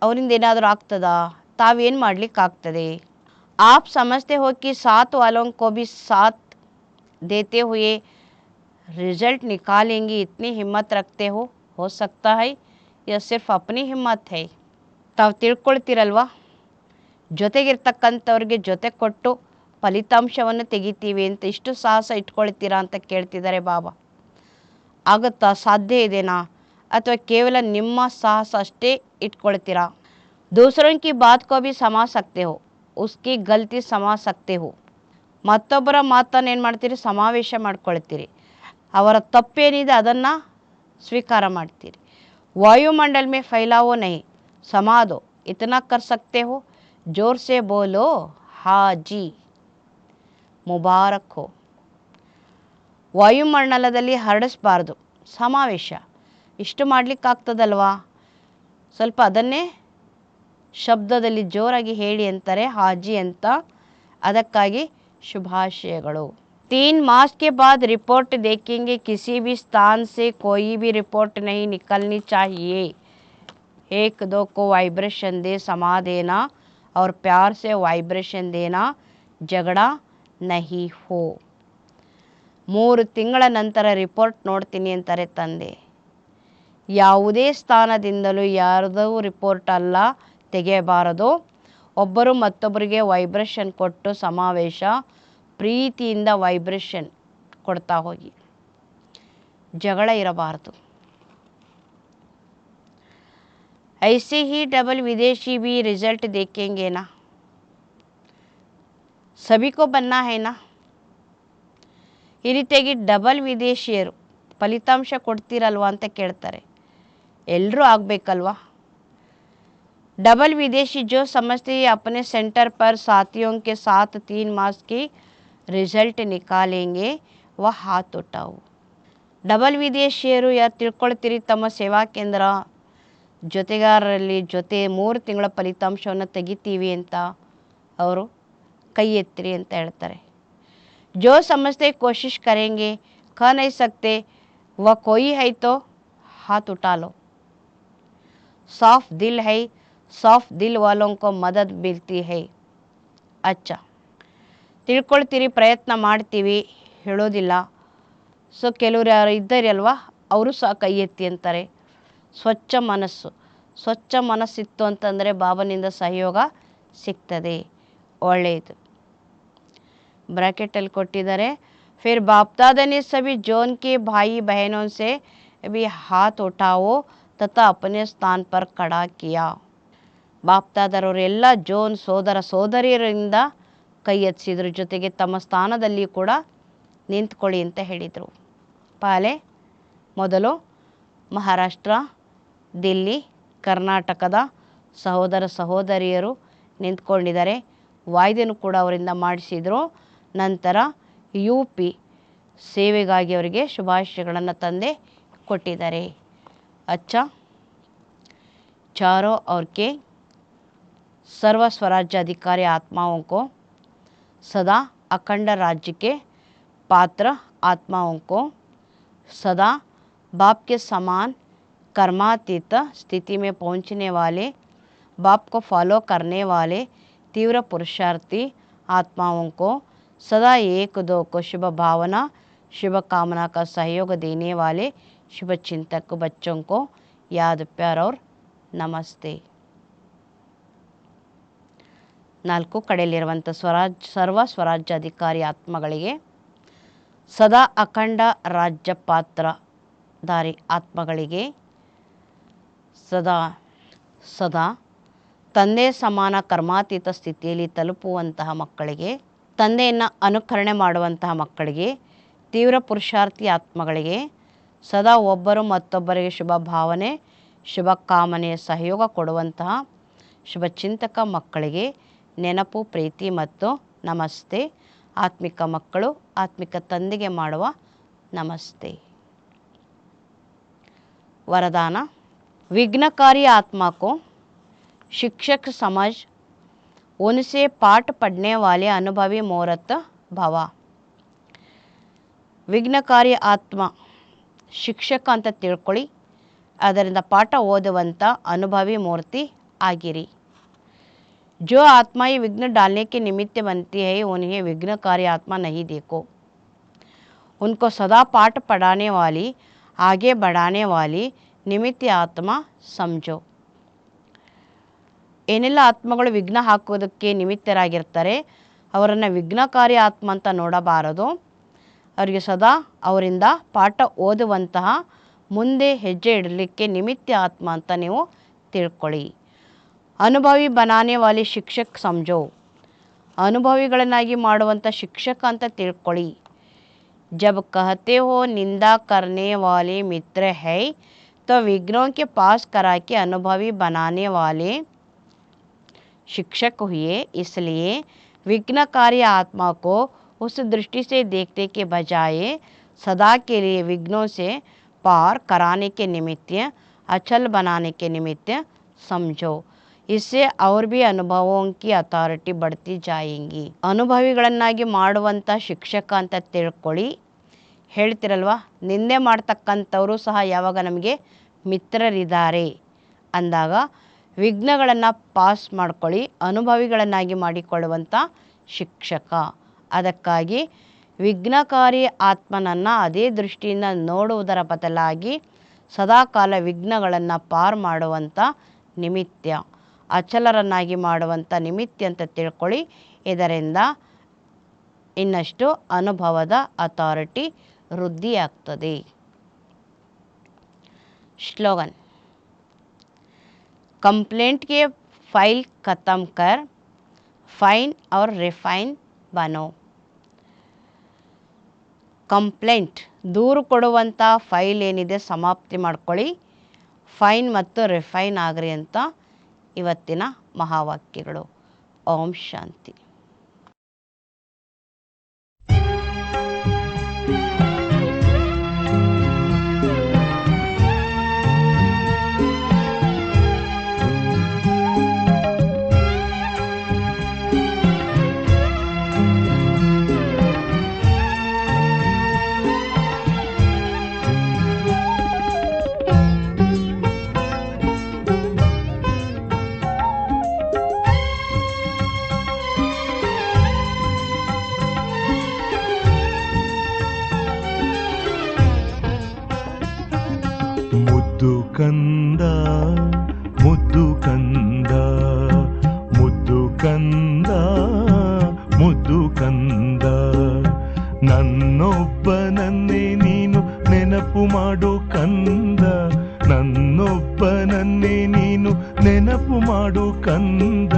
ಅವರಿಂದ ಏನಾದರೂ ಆಗ್ತದಾ, ತಾವೇನು ಮಾಡಲಿಕ್ಕಾಗ್ತದೆ. आप समझते हो कि साथ वालों को भी साथ देते हुए रिजल्ट निकालेंगे, इतनी हिम्मत रखते हो सकता है यह सिर्फ अपनी हिम्मत है. ತಾವು ತಿಳ್ಕೊಳ್ತೀರಲ್ವಾ, ಜೊತೆಗಿರ್ತಕ್ಕಂಥವ್ರಿಗೆ ಜೊತೆ ಕೊಟ್ಟು ಫಲಿತಾಂಶವನ್ನು ತೆಗಿತೀವಿ ಅಂತ ಇಷ್ಟು ಸಾಹಸ ಇಟ್ಕೊಳ್ತೀರಾ ಅಂತ ಕೇಳ್ತಿದ್ದಾರೆ ಬಾಬಾ. ಆಗುತ್ತಾ, ಸಾಧ್ಯ ಇದೆನಾ, ಅಥವಾ ಕೇವಲ ನಿಮ್ಮ ಸಾಹಸ ಅಷ್ಟೇ ಇಟ್ಕೊಳ್ತೀರಾ. दूसरों की बात को भी समा सकते हो, उसकी गलती समा सकते हो. ಮತ್ತೊಬ್ಬರ ಮಾತನ್ನು ಏನು ಮಾಡ್ತೀರಿ, ಸಮಾವೇಶ ಮಾಡ್ಕೊಳ್ತೀರಿ. ಅವರ ತಪ್ಪೇನಿದೆ ಅದನ್ನು ಸ್ವೀಕಾರ ಮಾಡ್ತೀರಿ. वायुमंडल में फैला हो नहीं, समा दो, इतना कर सकते हो, जोर से बोलो हाजी ಮುಬಾರಕ್ ಹೋ. ವಾಯುಮಂಡಲದಲ್ಲಿ ಹರಡಿಸ್ಬಾರ್ದು, ಸಮಾವೇಶ ಇಷ್ಟು ಮಾಡಲಿಕ್ಕಾಗ್ತದಲ್ವಾ, ಸ್ವಲ್ಪ ಅದನ್ನೇ ಶಬ್ದದಲ್ಲಿ ಜೋರಾಗಿ ಹೇಳಿ ಅಂತಾರೆ ಹಾಜಿ ಅಂತ. ಅದಕ್ಕಾಗಿ ಶುಭಾಶಯಗಳು. 3 मास के बाद रिपोर्ट देखेंगे, किसी भी स्थान से कोई भी रिपोर्ट नहीं निकलनी चाहिए. 1-2 को वाइब्रेशन दे, समा देना और प्यार से वाइब्रेशन देना, झगड़ा नहीं हो. 3 ತಿಂಗಳ ನಂತರ ರಿಪೋರ್ಟ್ ನೋಡ್ತೀನಿ ಅಂತಾರೆ ತಂದೆ. ಯಾವುದೇ ಸ್ಥಾನದಿಂದಲೂ ಯಾರದೂ ರಿಪೋರ್ಟ್ ಅಲ್ಲ ತೆಗೆಯಬಾರದು. ಒಬ್ಬರು ಮತ್ತೊಬ್ಬರಿಗೆ ವೈಬ್ರೇಷನ್ ಕೊಟ್ಟು ಸಮಾವೇಶ ಪ್ರೀತಿಯಿಂದ ವೈಬ್ರೇಷನ್ ಕೊಡ್ತಾ ಹೋಗಿ, ಜಗಳ ಇರಬಾರದು. ऐसे ही डबल विदेशी भी रिजल्ट देखेंगे ना, सभी को बनना है ना. ಈ ರೀತಿಯಾಗಿ ಡಬಲ್ ವಿದೇಶಿಯರು ಫಲಿತಾಂಶ ಕೊಡ್ತೀರಲ್ವಾ ಅಂತ ಕೇಳ್ತಾರೆ. ಎಲ್ಲರೂ ಆಗಬೇಕಲ್ವಾ. डबल विदेशी जो समझते हैं अपने सेंटर पर साथियों के साथ 3 मास की रिजल्ट निकालेंगे, वह हाथ उठाओ. ಡಬಲ್ ವಿದೇಶಿಯರು ಯಾರು ತಿಳ್ಕೊಳ್ತೀರಿ ತಮ್ಮ ಸೇವಾ ಕೇಂದ್ರ ಜೊತೆಗಾರರಲ್ಲಿ ಜೊತೆ 3 ತಿಂಗಳ ಫಲಿತಾಂಶವನ್ನು ತೆಗಿತೀವಿ ಅಂತ ಅವರು ಕೈ ಎತ್ತಿರಿ ಅಂತ ಹೇಳ್ತಾರೆ. जो समझते कोशिश करेंगे, कह नहीं सकते, वह कोई है तो हाथ उठा लो. साफ दिल है, साफ दिल वालों को मदद मिलती है. अच्छा, ತಿಳ್ಕೊಳ್ತೀರಿ, ಪ್ರಯತ್ನ ಮಾಡ್ತೀವಿ, ಹೇಳೋದಿಲ್ಲ. ಸೊ ಕೆಲವರು ಯಾರು ಇದ್ದಾರೆ ಅಲ್ವಾ, ಅವರು ಸಹ ಕೈ ಎತ್ತಿ ಅಂತಾರೆ. ಸ್ವಚ್ಛ ಮನಸ್ಸು, ಸ್ವಚ್ಛ ಮನಸ್ಸಿತ್ತು ಅಂತಂದರೆ ಬಾಬನಿಂದ ಸಹಯೋಗ ಸಿಗ್ತದೆ, ಒಳ್ಳೆಯದು. ಬ್ರಾಕೆಟಲ್ಲಿ ಕೊಟ್ಟಿದ್ದಾರೆ. फिर बाप दादा ने सभी जोन के भाई बहनों से भी हाथ उठाओ तथा अपने स्थान पर खड़ा किया. ಬಾಪ್ ದಾದರವರು ಎಲ್ಲ ಜೋನ್ ಸೋದರ ಸೋದರಿಯರಿಂದ ಕೈ ಎತ್ತಿಸಿದ್ರು, ಜೊತೆಗೆ ತಮ್ಮ ಸ್ಥಾನದಲ್ಲಿ ಕೂಡ ನಿಂತ್ಕೊಳ್ಳಿ ಅಂತ ಹೇಳಿದರು. ಪಾಲೆ ಮೊದಲು ಮಹಾರಾಷ್ಟ್ರ, ದಿಲ್ಲಿ, ಕರ್ನಾಟಕದ ಸಹೋದರ ಸಹೋದರಿಯರು ನಿಂತ್ಕೊಂಡಿದ್ದಾರೆ. ವಾಯ್ದೆನೂ ಕೂಡ ಅವರಿಂದ ಮಾಡಿಸಿದರು. ನಂತರ UP ಸೇವೆಗಾಗಿ ಅವರಿಗೆ ಶುಭಾಶಯಗಳನ್ನು ತಂದೆ ಕೊಟ್ಟಿದ್ದಾರೆ. अच्छा, चारों ओर के सर्व स्वराज्य अधिकारी आत्माओं को, सदा अखंड राज्य के पात्र आत्माओं को, सदा बाप के समान कर्मातीत स्थिति में पहुंचने वाले, बाप को फॉलो करने वाले तीव्र पुरुषार्थी आत्माओं को, सदा 1-2 को शुभ भावना शुभ कामना का सहयोग देने वाले शुभ चिंतक बच्चों को याद प्यार और नमस्ते. 4 ಕಡೆಯಲ್ಲಿರುವಂಥ ಸರ್ವ ಸ್ವರಾಜ್ಯ ಅಧಿಕಾರಿ ಆತ್ಮಗಳಿಗೆ, ಸದಾ ಅಖಂಡ ರಾಜ್ಯ ಪಾತ್ರಧಾರಿ ಆತ್ಮಗಳಿಗೆ, ಸದಾ ತಂದೆ ಸಮಾನ ಕರ್ಮಾತೀತ ಸ್ಥಿತಿಯಲ್ಲಿ ತಲುಪುವಂತಹ ಮಕ್ಕಳಿಗೆ, ತಂದೆಯನ್ನು ಅನುಕರಣೆ ಮಾಡುವಂತಹ ಮಕ್ಕಳಿಗೆ, ತೀವ್ರ ಪುರುಷಾರ್ಥಿ ಆತ್ಮಗಳಿಗೆ, ಸದಾ ಒಬ್ಬರು ಮತ್ತೊಬ್ಬರಿಗೆ ಶುಭ ಭಾವನೆ ಶುಭ ಕಾಮನೆಯ ಸಹಯೋಗ ಕೊಡುವಂತಹ ಶುಭ ಚಿಂತಕ ಮಕ್ಕಳಿಗೆ ನೆನಪು ಪ್ರೀತಿ ಮತ್ತು ನಮಸ್ತೆ. ಆತ್ಮಿಕ ಮಕ್ಕಳು ಆತ್ಮಿಕ ತಂದೆಗೆ ಮಾಡುವ ನಮಸ್ತೆ. वरदान, विघ्नकारी आत्मा को शिक्षक समझ उनसे पाठ पढ़ने वाले अनुभवी मूर्त भव. ವಿಘ್ನಕಾರಿ ಆತ್ಮ ಶಿಕ್ಷಕ ಅಂತ ತಿಳ್ಕೊಳ್ಳಿ, ಅದರಿಂದ ಪಾಠ ಓದುವಂಥ ಅನುಭವಿ ಮೂರ್ತಿ ಆಗಿರಿ. जो आत्मा ये विघ्न डालने के निमित्त बनती है, उन्हें विघ्नकारी आत्मा नहीं देखो. उनको सदा पाठ पढ़ाने वाली, आगे बढ़ाने वाली निमित्त आत्मा समझो. ಏನೆಲ್ಲ ಆತ್ಮಗಳು ವಿಘ್ನ ಹಾಕೋದಕ್ಕೆ ನಿಮಿತ್ತರಾಗಿರ್ತಾರೆ, ಅವರನ್ನು ವಿಘ್ನಕಾರಿ ಆತ್ಮ ಅಂತ ನೋಡಬಾರದು. ಅವರಿಗೆ ಸದಾ ಅವರಿಂದ ಪಾಠ ಓದುವಂತಹ, ಮುಂದೆ ಹೆಜ್ಜೆ ಇಡಲಿಕ್ಕೆ ನಿಮಿತ್ತ ಆತ್ಮ ಅಂತ ನೀವು ತಿಳ್ಕೊಳ್ಳಿ. ಅನುಭವಿ ಬನಾನೆ ವಾಲೆ ಶಿಕ್ಷಕ್ ಸಮझो, ಅನುಭವಿಗಳನ್ನಾಗಿ ಮಾಡುವಂಥ ಶಿಕ್ಷಕ ಅಂತ ತಿಳ್ಕೊಳ್ಳಿ. जब कहते हो निंदा करने वाले मित्र है तो विघ्नों के पास करा के अनुभवी बनाने वाले शिक्षक हुए. इसलिए विघ्नकारी आत्मा को उस दृष्टि से देखने के बजाय सदा के लिए विघ्नों से पार कराने के निमित्त, अचल बनाने के निमित्त समझो. इससे और भी ಅನುಭವೋं की ಅಥಾರಿಟಿ बढ़ती जाएंगी. ಅನುಭವಿಗಳನ್ನಾಗಿ ಮಾಡುವಂಥ ಶಿಕ್ಷಕ ಅಂತ ತಿಳ್ಕೊಳ್ಳಿ. ಹೇಳ್ತಿರಲ್ವ, ನಿಂದೆ ಮಾಡ್ತಕ್ಕಂಥವರು ಸಹ ಯಾವಾಗ ನಮಗೆ ಮಿತ್ರರಿದ್ದಾರೆ ಅಂದಾಗ ವಿಘ್ನಗಳನ್ನು ಪಾಸ್ ಮಾಡ್ಕೊಳ್ಳಿ, ಅನುಭವಿಗಳನ್ನಾಗಿ ಮಾಡಿಕೊಳ್ಳುವಂಥ ಶಿಕ್ಷಕ. ಅದಕ್ಕಾಗಿ ವಿಘ್ನಕಾರಿ ಆತ್ಮನನ್ನು ಅದೇ ದೃಷ್ಟಿಯಿಂದ ನೋಡುವುದರ ಬದಲಾಗಿ ಸದಾಕಾಲ ವಿಘ್ನಗಳನ್ನು ಪಾರು ಮಾಡುವಂಥ ನಿಮಿತ್ಯ, ಅಚಲರನ್ನಾಗಿ ಮಾಡುವಂಥ ನಿಮಿತ್ಯ ಅಂತ ತಿಳ್ಕೊಳ್ಳಿ. ಇದರಿಂದ ಇನ್ನಷ್ಟು ಅನುಭವದ ಅಥಾರಿಟಿ ವೃದ್ಧಿಯಾಗ್ತದೆ. स्लोगन, कंप्लेंट के फाइल ख़त्म कर फाइन और रिफाइन बनो. ಕಂಪ್ಲೇಂಟ್ ದೂರು ಕೊಡುವಂಥ ಫೈಲ್ ಏನಿದೆ ಸಮಾಪ್ತಿ ಮಾಡ್ಕೊಳ್ಳಿ, ಫೈನ್ ಮತ್ತು ರಿಫೈನ್ ಆಗ್ರಿ ಅಂತ ಇವತ್ತಿನ ಮಹಾವಾಕ್ಯಗಳು. ಓಂ ಶಾಂತಿ. ಮುದ್ದು ಕಂದ ಮುದ್ದು ಕಂದ ಮುದ್ದು ಕಂದ ಮುದ್ದು ಕಂದ, ನನ್ನೊಬ್ಬನನ್ನೇ ನೀನು ನೆನಪು ಮಾಡು ಕಂದ, ನನ್ನೊಬ್ಬನನ್ನೇ ನೀನು ನೆನಪು ಮಾಡು ಕಂದ,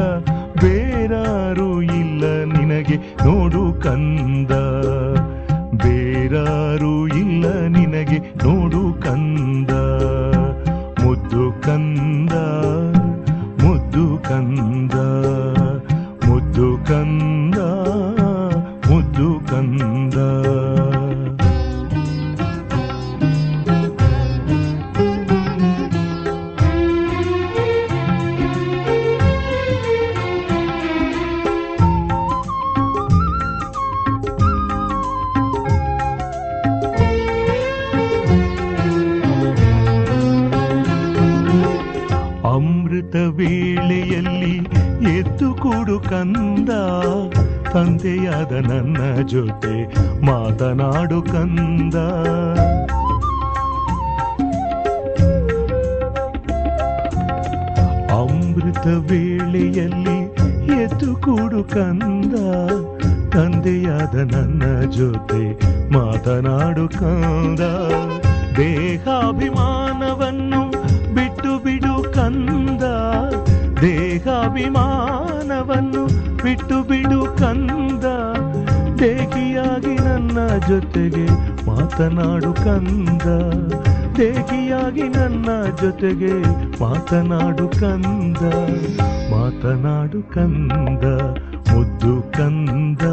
ಬೇರಾರು ಇಲ್ಲ ನಿನಗೆ ನೋಡು ಕಂದ, ಬೇರಾರು ಇಲ್ಲ ನಿನಗೆ ನೋಡು ಕಂದ. ಮುದ್ದು ಕಂದ ಮುದ್ದು ಕಂದ ಮುದ್ದು ಕಂದ ಮುದ್ದು ಕಂದ. ಅಮೃತ ವೇಳೆಯಲ್ಲಿ ಎದ್ದು ಕೂಡು ಕಂದ, ತಂದೆಯಾದ ನನ್ನ ಜೊತೆ ಮಾತನಾಡು ಕಂದ. ಅಮೃತ ವೇಳೆಯಲ್ಲಿ ಎದ್ದು ಕೂಡು ಕಂದ, ತಂದೆಯಾದ ನನ್ನ ಜೊತೆ ಮಾತನಾಡು ಕಂದ. ದೇಹಾಭಿಮಾನವನ್ನು ಬಿಟ್ಟು ಬಿಡು ಕಂದ, ದೇಹಾಭಿಮಾನವನ್ನು ಬಿಟ್ಟು ಬಿಡು ಕಂದ, ದೇಹಿಯಾಗಿ ನನ್ನ ಜೊತೆಗೆ ಮಾತನಾಡು ಕಂದ, ದೇಹಿಯಾಗಿ ನನ್ನ ಜೊತೆಗೆ ಮಾತನಾಡು ಕಂದ, ಮಾತನಾಡು ಕಂದ. ಮುದ್ದು ಕಂದ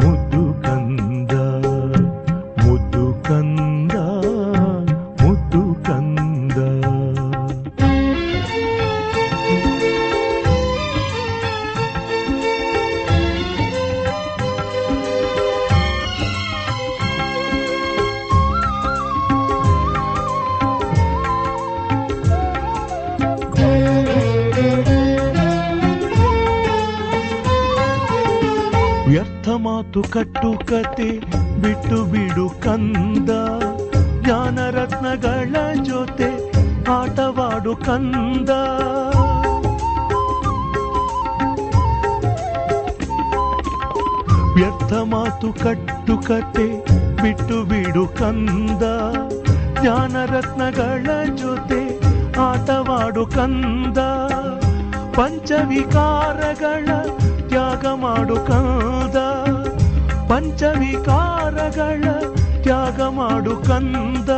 ಮುದ್ದು ಕಂದ ಮುದ್ದು ಕಂದ ಮುದ್ದು ಕಂದ. ವ್ಯರ್ಥ ಮಾತು ಕಟ್ಟುಕತೆ ಬಿಟ್ಟು ಬಿಡು ಕಂದ, ಜ್ಞಾನರತ್ನಗಳ ಜೊತೆ ಆಟವಾಡು ಕಂದ. ವ್ಯರ್ಥ ಮಾತು ಕಟ್ಟುಕತೆ ಬಿಟ್ಟು ಬಿಡು ಕಂದ, ಜ್ಞಾನರತ್ನಗಳ ಜೊತೆ ಆಟವಾಡು ಕಂದ. ಪಂಚವಿಕಾರಗಳ ತ್ಯಾಗ ಮಾಡು ಕಂದ, ಪಂಚವಿಕಾರಗಳ ತ್ಯಾಗ ಮಾಡು ಕಂದ.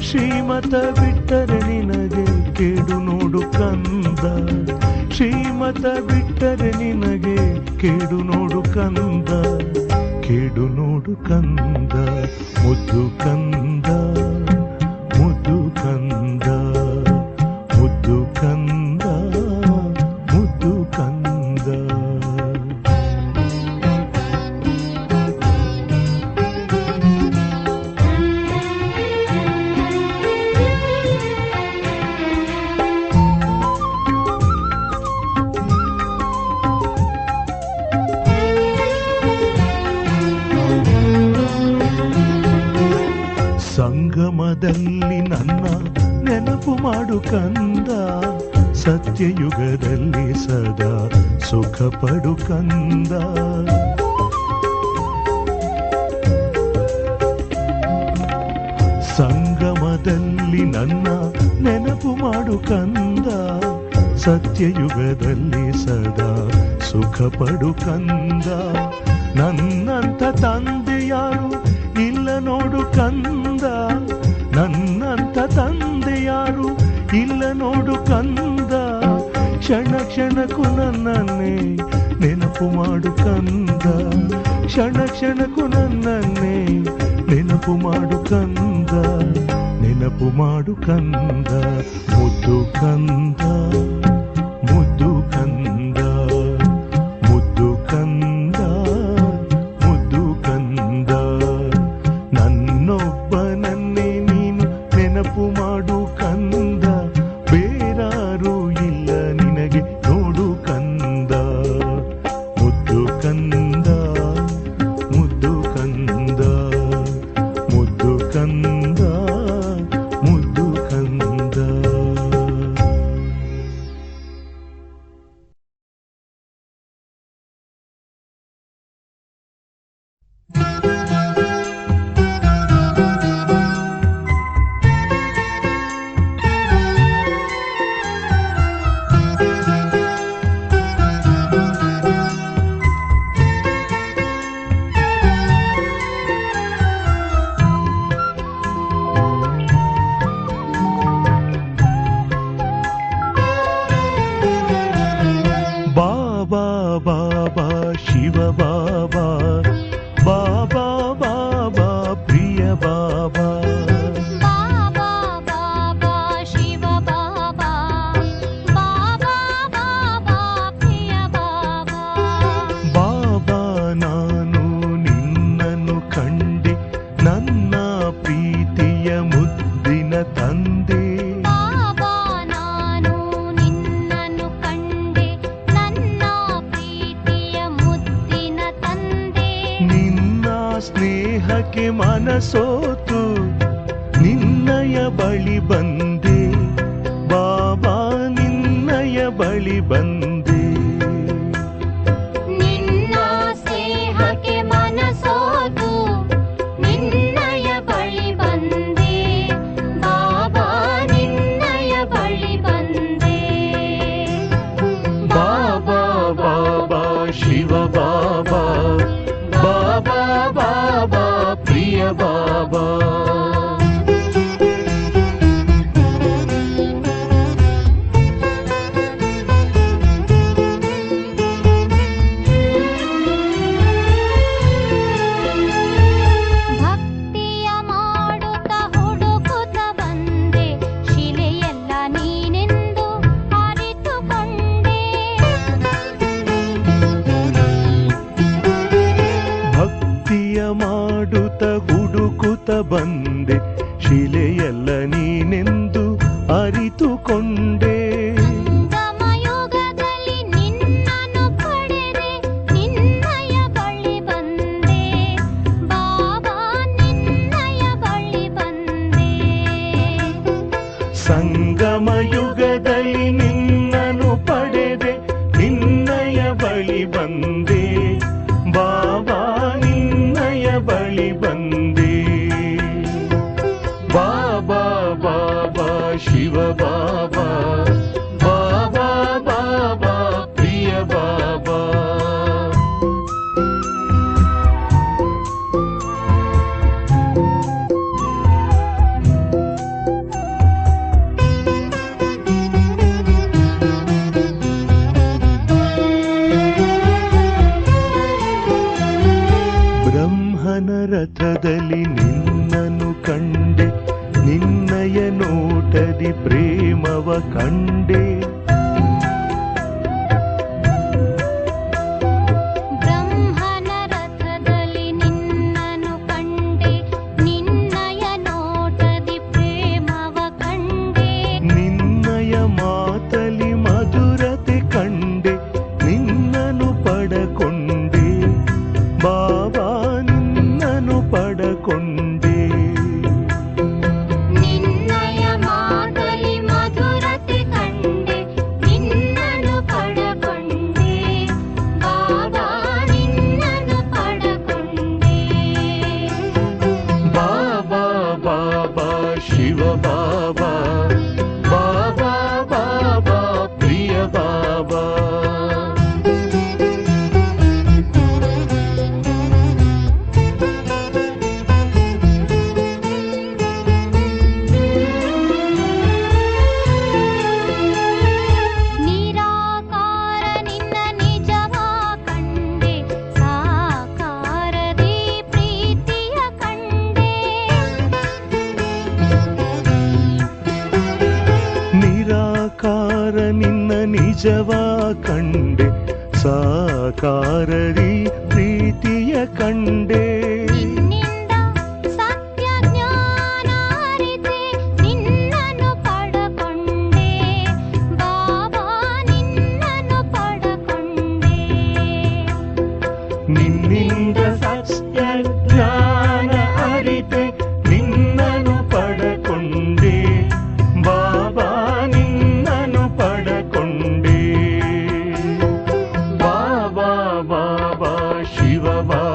ಶ್ರೀಮತ ಬಿಟ್ಟರೆ ನಿನಗೆ ಕೇಡು ನೋಡು ಕಂದ, ಶ್ರೀಮತ ಬಿಟ್ಟರೆ ನಿನಗೆ ಕೇಡು ನೋಡು ಕಂದ, ಕೇಡು ನೋಡು ಕಂದ. ಮುದ್ದು ಕಂದ, ಮುದ್ದು ಕಂದ, ಮುದ್ದು ಕಂದ, ಮುದ್ದು ಕಂದ. ಸಂಗಮದಲ್ಲಿ ನನ್ನ ನೆನಪು ಮಾಡು ಕಂದ, ಸತ್ಯಯುಗದಲ್ಲಿ ಸದಾ ಸುಖ ಪಡು ಕಂದ. ಸಂಗಮದಲ್ಲಿ ನನ್ನ ನೆನಪು ಮಾಡು ಕಂದ, ಸತ್ಯಯುಗದಲ್ಲಿ ಸದಾ ಸುಖ ಪಡು ಕಂದ. ನನ್ನಂಥ ತಂದೆ ಯಾರು ಇಲ್ಲ ನೋಡು ಕಂದ, ನನ್ನಂಥ ತಂದೆ ಯಾರು ಇಲ್ಲ ನೋಡು ಕಂದ. ಕ್ಷಣ ಕ್ಷಣಕ್ಕೂ ನನ್ನನ್ನೇ ನೆನಪು ಮಾಡು ಕಂದ, ಕ್ಷಣ ಕ್ಷಣಕ್ಕೂ ನನ್ನನ್ನೇ ನೆನಪು ಮಾಡು ಕಂದ, ನೆನಪು ಮಾಡು ಕಂದ. ಮುದ್ದು ಕಂದ, ಮುದ್ದು ಕಂದ, ಮುದ್ದು ಕಂದ, ಮುದ್ದು ಕಂದ. ನನ್ನೊಬ್ಬನನ್ನೇ ನೀನು ನೆನಪು ಮಾಡು ಕಂದ, ಬೇರಾರು ಇಲ್ಲ ನಿನಗೆ ನೋಡು ಕಂದ. ಮುದ್ದು ಕಂದ, ಮುದ್ದು ಕಂದ, ಮುದ್ದು ಕಂದ, ಮುದ್ದು ಕಂದ. ಬಾಬಾ ಬಾಬಾ ಶಿವ ಬಾಬಾ, ಬಾಬಾ ಬಾಬಾ ಪ್ರಿಯ ಬಾಬಾ. ಬಾಬಾ ಬಾಬಾ ಶಿವ ಬಾಬಾ, ಬಾಬಾ ಬಾಬಾ ಪ್ರಿಯ ಬಾಬಾ. ಬಾಬಾ ನಾನು ನಿನ್ನನ್ನು ಕಂಡೆ, ನನ್ನ ಪ್ರೀತಿಯ ಮುದ್ದಿನ ತಂದೆ. ಬಾಬಾ ನಾನು ನಿನ್ನನ್ನು ಕಂಡೆ, ನನ್ನ ಪ್ರೀತಿಯ ಮುದ್ದಿನ ತಂದೆ. ನಿನ್ನ ಸ್ನೇಹಕ್ಕೆ ಮನಸೋತು ನಿನ್ನಯ ಬಳಿ ಬಂದೆ, ಬಾಬಾ ನಿನ್ನಯ ಬಳಿ ಬಂದೆ. ನಿನ್ನ ಸ್ನೇಹಕ್ಕೆ ಮನಸೋತು ನಿನ್ನಯ ಬಳಿ ಬಂದೆ, ಬಾಬಾ ನಿನ್ನಯ ಬಳಿ ಬಂದೆ. ಬಾಬಾ ಬಾಬಾ ಶಿವ ಬಾಬಾ, ಬಾಬಾ ಬಾಬಾ ಪ್ರಿಯ ಬಾಬಾ. ಭಕ್ತಿಯ ಮಾಡುತ್ತ ಹುಡುಕುತ್ತ ಬಂದೆ, ಶಿಲೆಯೆಲ್ಲ ನೀನೆಂದು ಅರಿತುಕೊಂಡೆ. ಭಕ್ತಿಯ ಮಾಡುತ್ತ ಹುಡುಕುತ್ತ ಬಂದೆ, ಶಿಲೆಯೆಲ್ಲ ನೀನೆಂದು ಅರಿತುಕೊಂಡೆ. ಸಂಗಮಯುಗದಲ್ಲಿ ನಿನ್ನನ್ನು ಪಡೆದೆ, ನಿನ್ನಯ ಬಳಿ ಬಂದೆ, ಬಾಬಾ ನಿನ್ನಯ ಬಳಿ ಬಂದೆ. ಸಂಗಮ ಯುಗದಲ್ಲಿ ನಿನ್ನನ್ನು ಪಡೆದೆ, ನಿನ್ನಯ ಬಳಿ ಬಂದೆ, ಬಾಬಾ ನಿನ್ನಯ ಬಳಿ ಬಂದೆ. ಬ್ರಹ್ಮನ ರಥದಲ್ಲಿ ನಿನ್ನನು ಕಂಡೆ, ನಿನ್ನಯ ನೋಟದಿ ಪ್ರೇಮವ ಕಂಡೆ. ಬ್ರಹ್ಮನ ರಥದಲ್ಲಿ ನಿನ್ನನು ಕಂಡೆ, ನಿನ್ನಯ ನೋಟದಿ ಪ್ರೇಮವ ಕಂಡೆ. ನಿನ್ನಯ ಮಾತಲಿ ಮಧುರತೆ ಕಂಡೆ, ನಿನ್ನನು ಪಡಕೊಂಡೆ ಬಾಬಾ, ನಿನ್ನನು ಪಡಕೊಂಡೆ. ನಿನ್ನಯ ಮಾತಲಿ ಮಧುರತೆ ಕಂಡೆ, ನಿನ್ನನು ಪಡಕೊಂಡೆ ಬಾಬಾ, ನಿನ್ನನು ಪಡಕೊಂಡೆ. ಬಾಬಾ ಬಾಬಾ ಶಿವ ಬಾಬಾ, ಬಾಬಾ ಬಾಬಾ ಪ್ರಿಯ ಬಾಬಾ. ನಿರಾಕಾರ ನಿನ್ನ ನಿಜವಾ ಕಂಡೆ, ಸಾಕಾರದಿ ಪ್ರೀತಿಯ ಕಂಡೆ. ನಿರಾಕಾರ ನಿನ್ನ ನಿಜವಾ ಕಂಡೆ, ಸಾಕಾರದಿ ಪ್ರೀತಿಯ ಕಂಡೆ. ನಿನ್ನಿಂದ ಸತ್ಯ ಜ್ಞಾನ ಅರಿತೆ, ನಿನ್ನನ್ನು ಪಡಕೊಂಡೆ ಬಾಬಾ, ನಿನ್ನನ್ನು ಪಡಕೊಂಡೆ. ನಿನ್ನಿಂದ ಸತ್ಯ ಜ್ಞಾನ ಅರಿತೆ, ನಿನ್ನನು ಪಡಕೊಂಡೆ ಬಾಬಾ, ನಿನ್ನನು ಪಡಕೊಂಡೆ. ಬಾಬಾ ಬಾಬಾ ಶಿವ ಬಾಬಾ.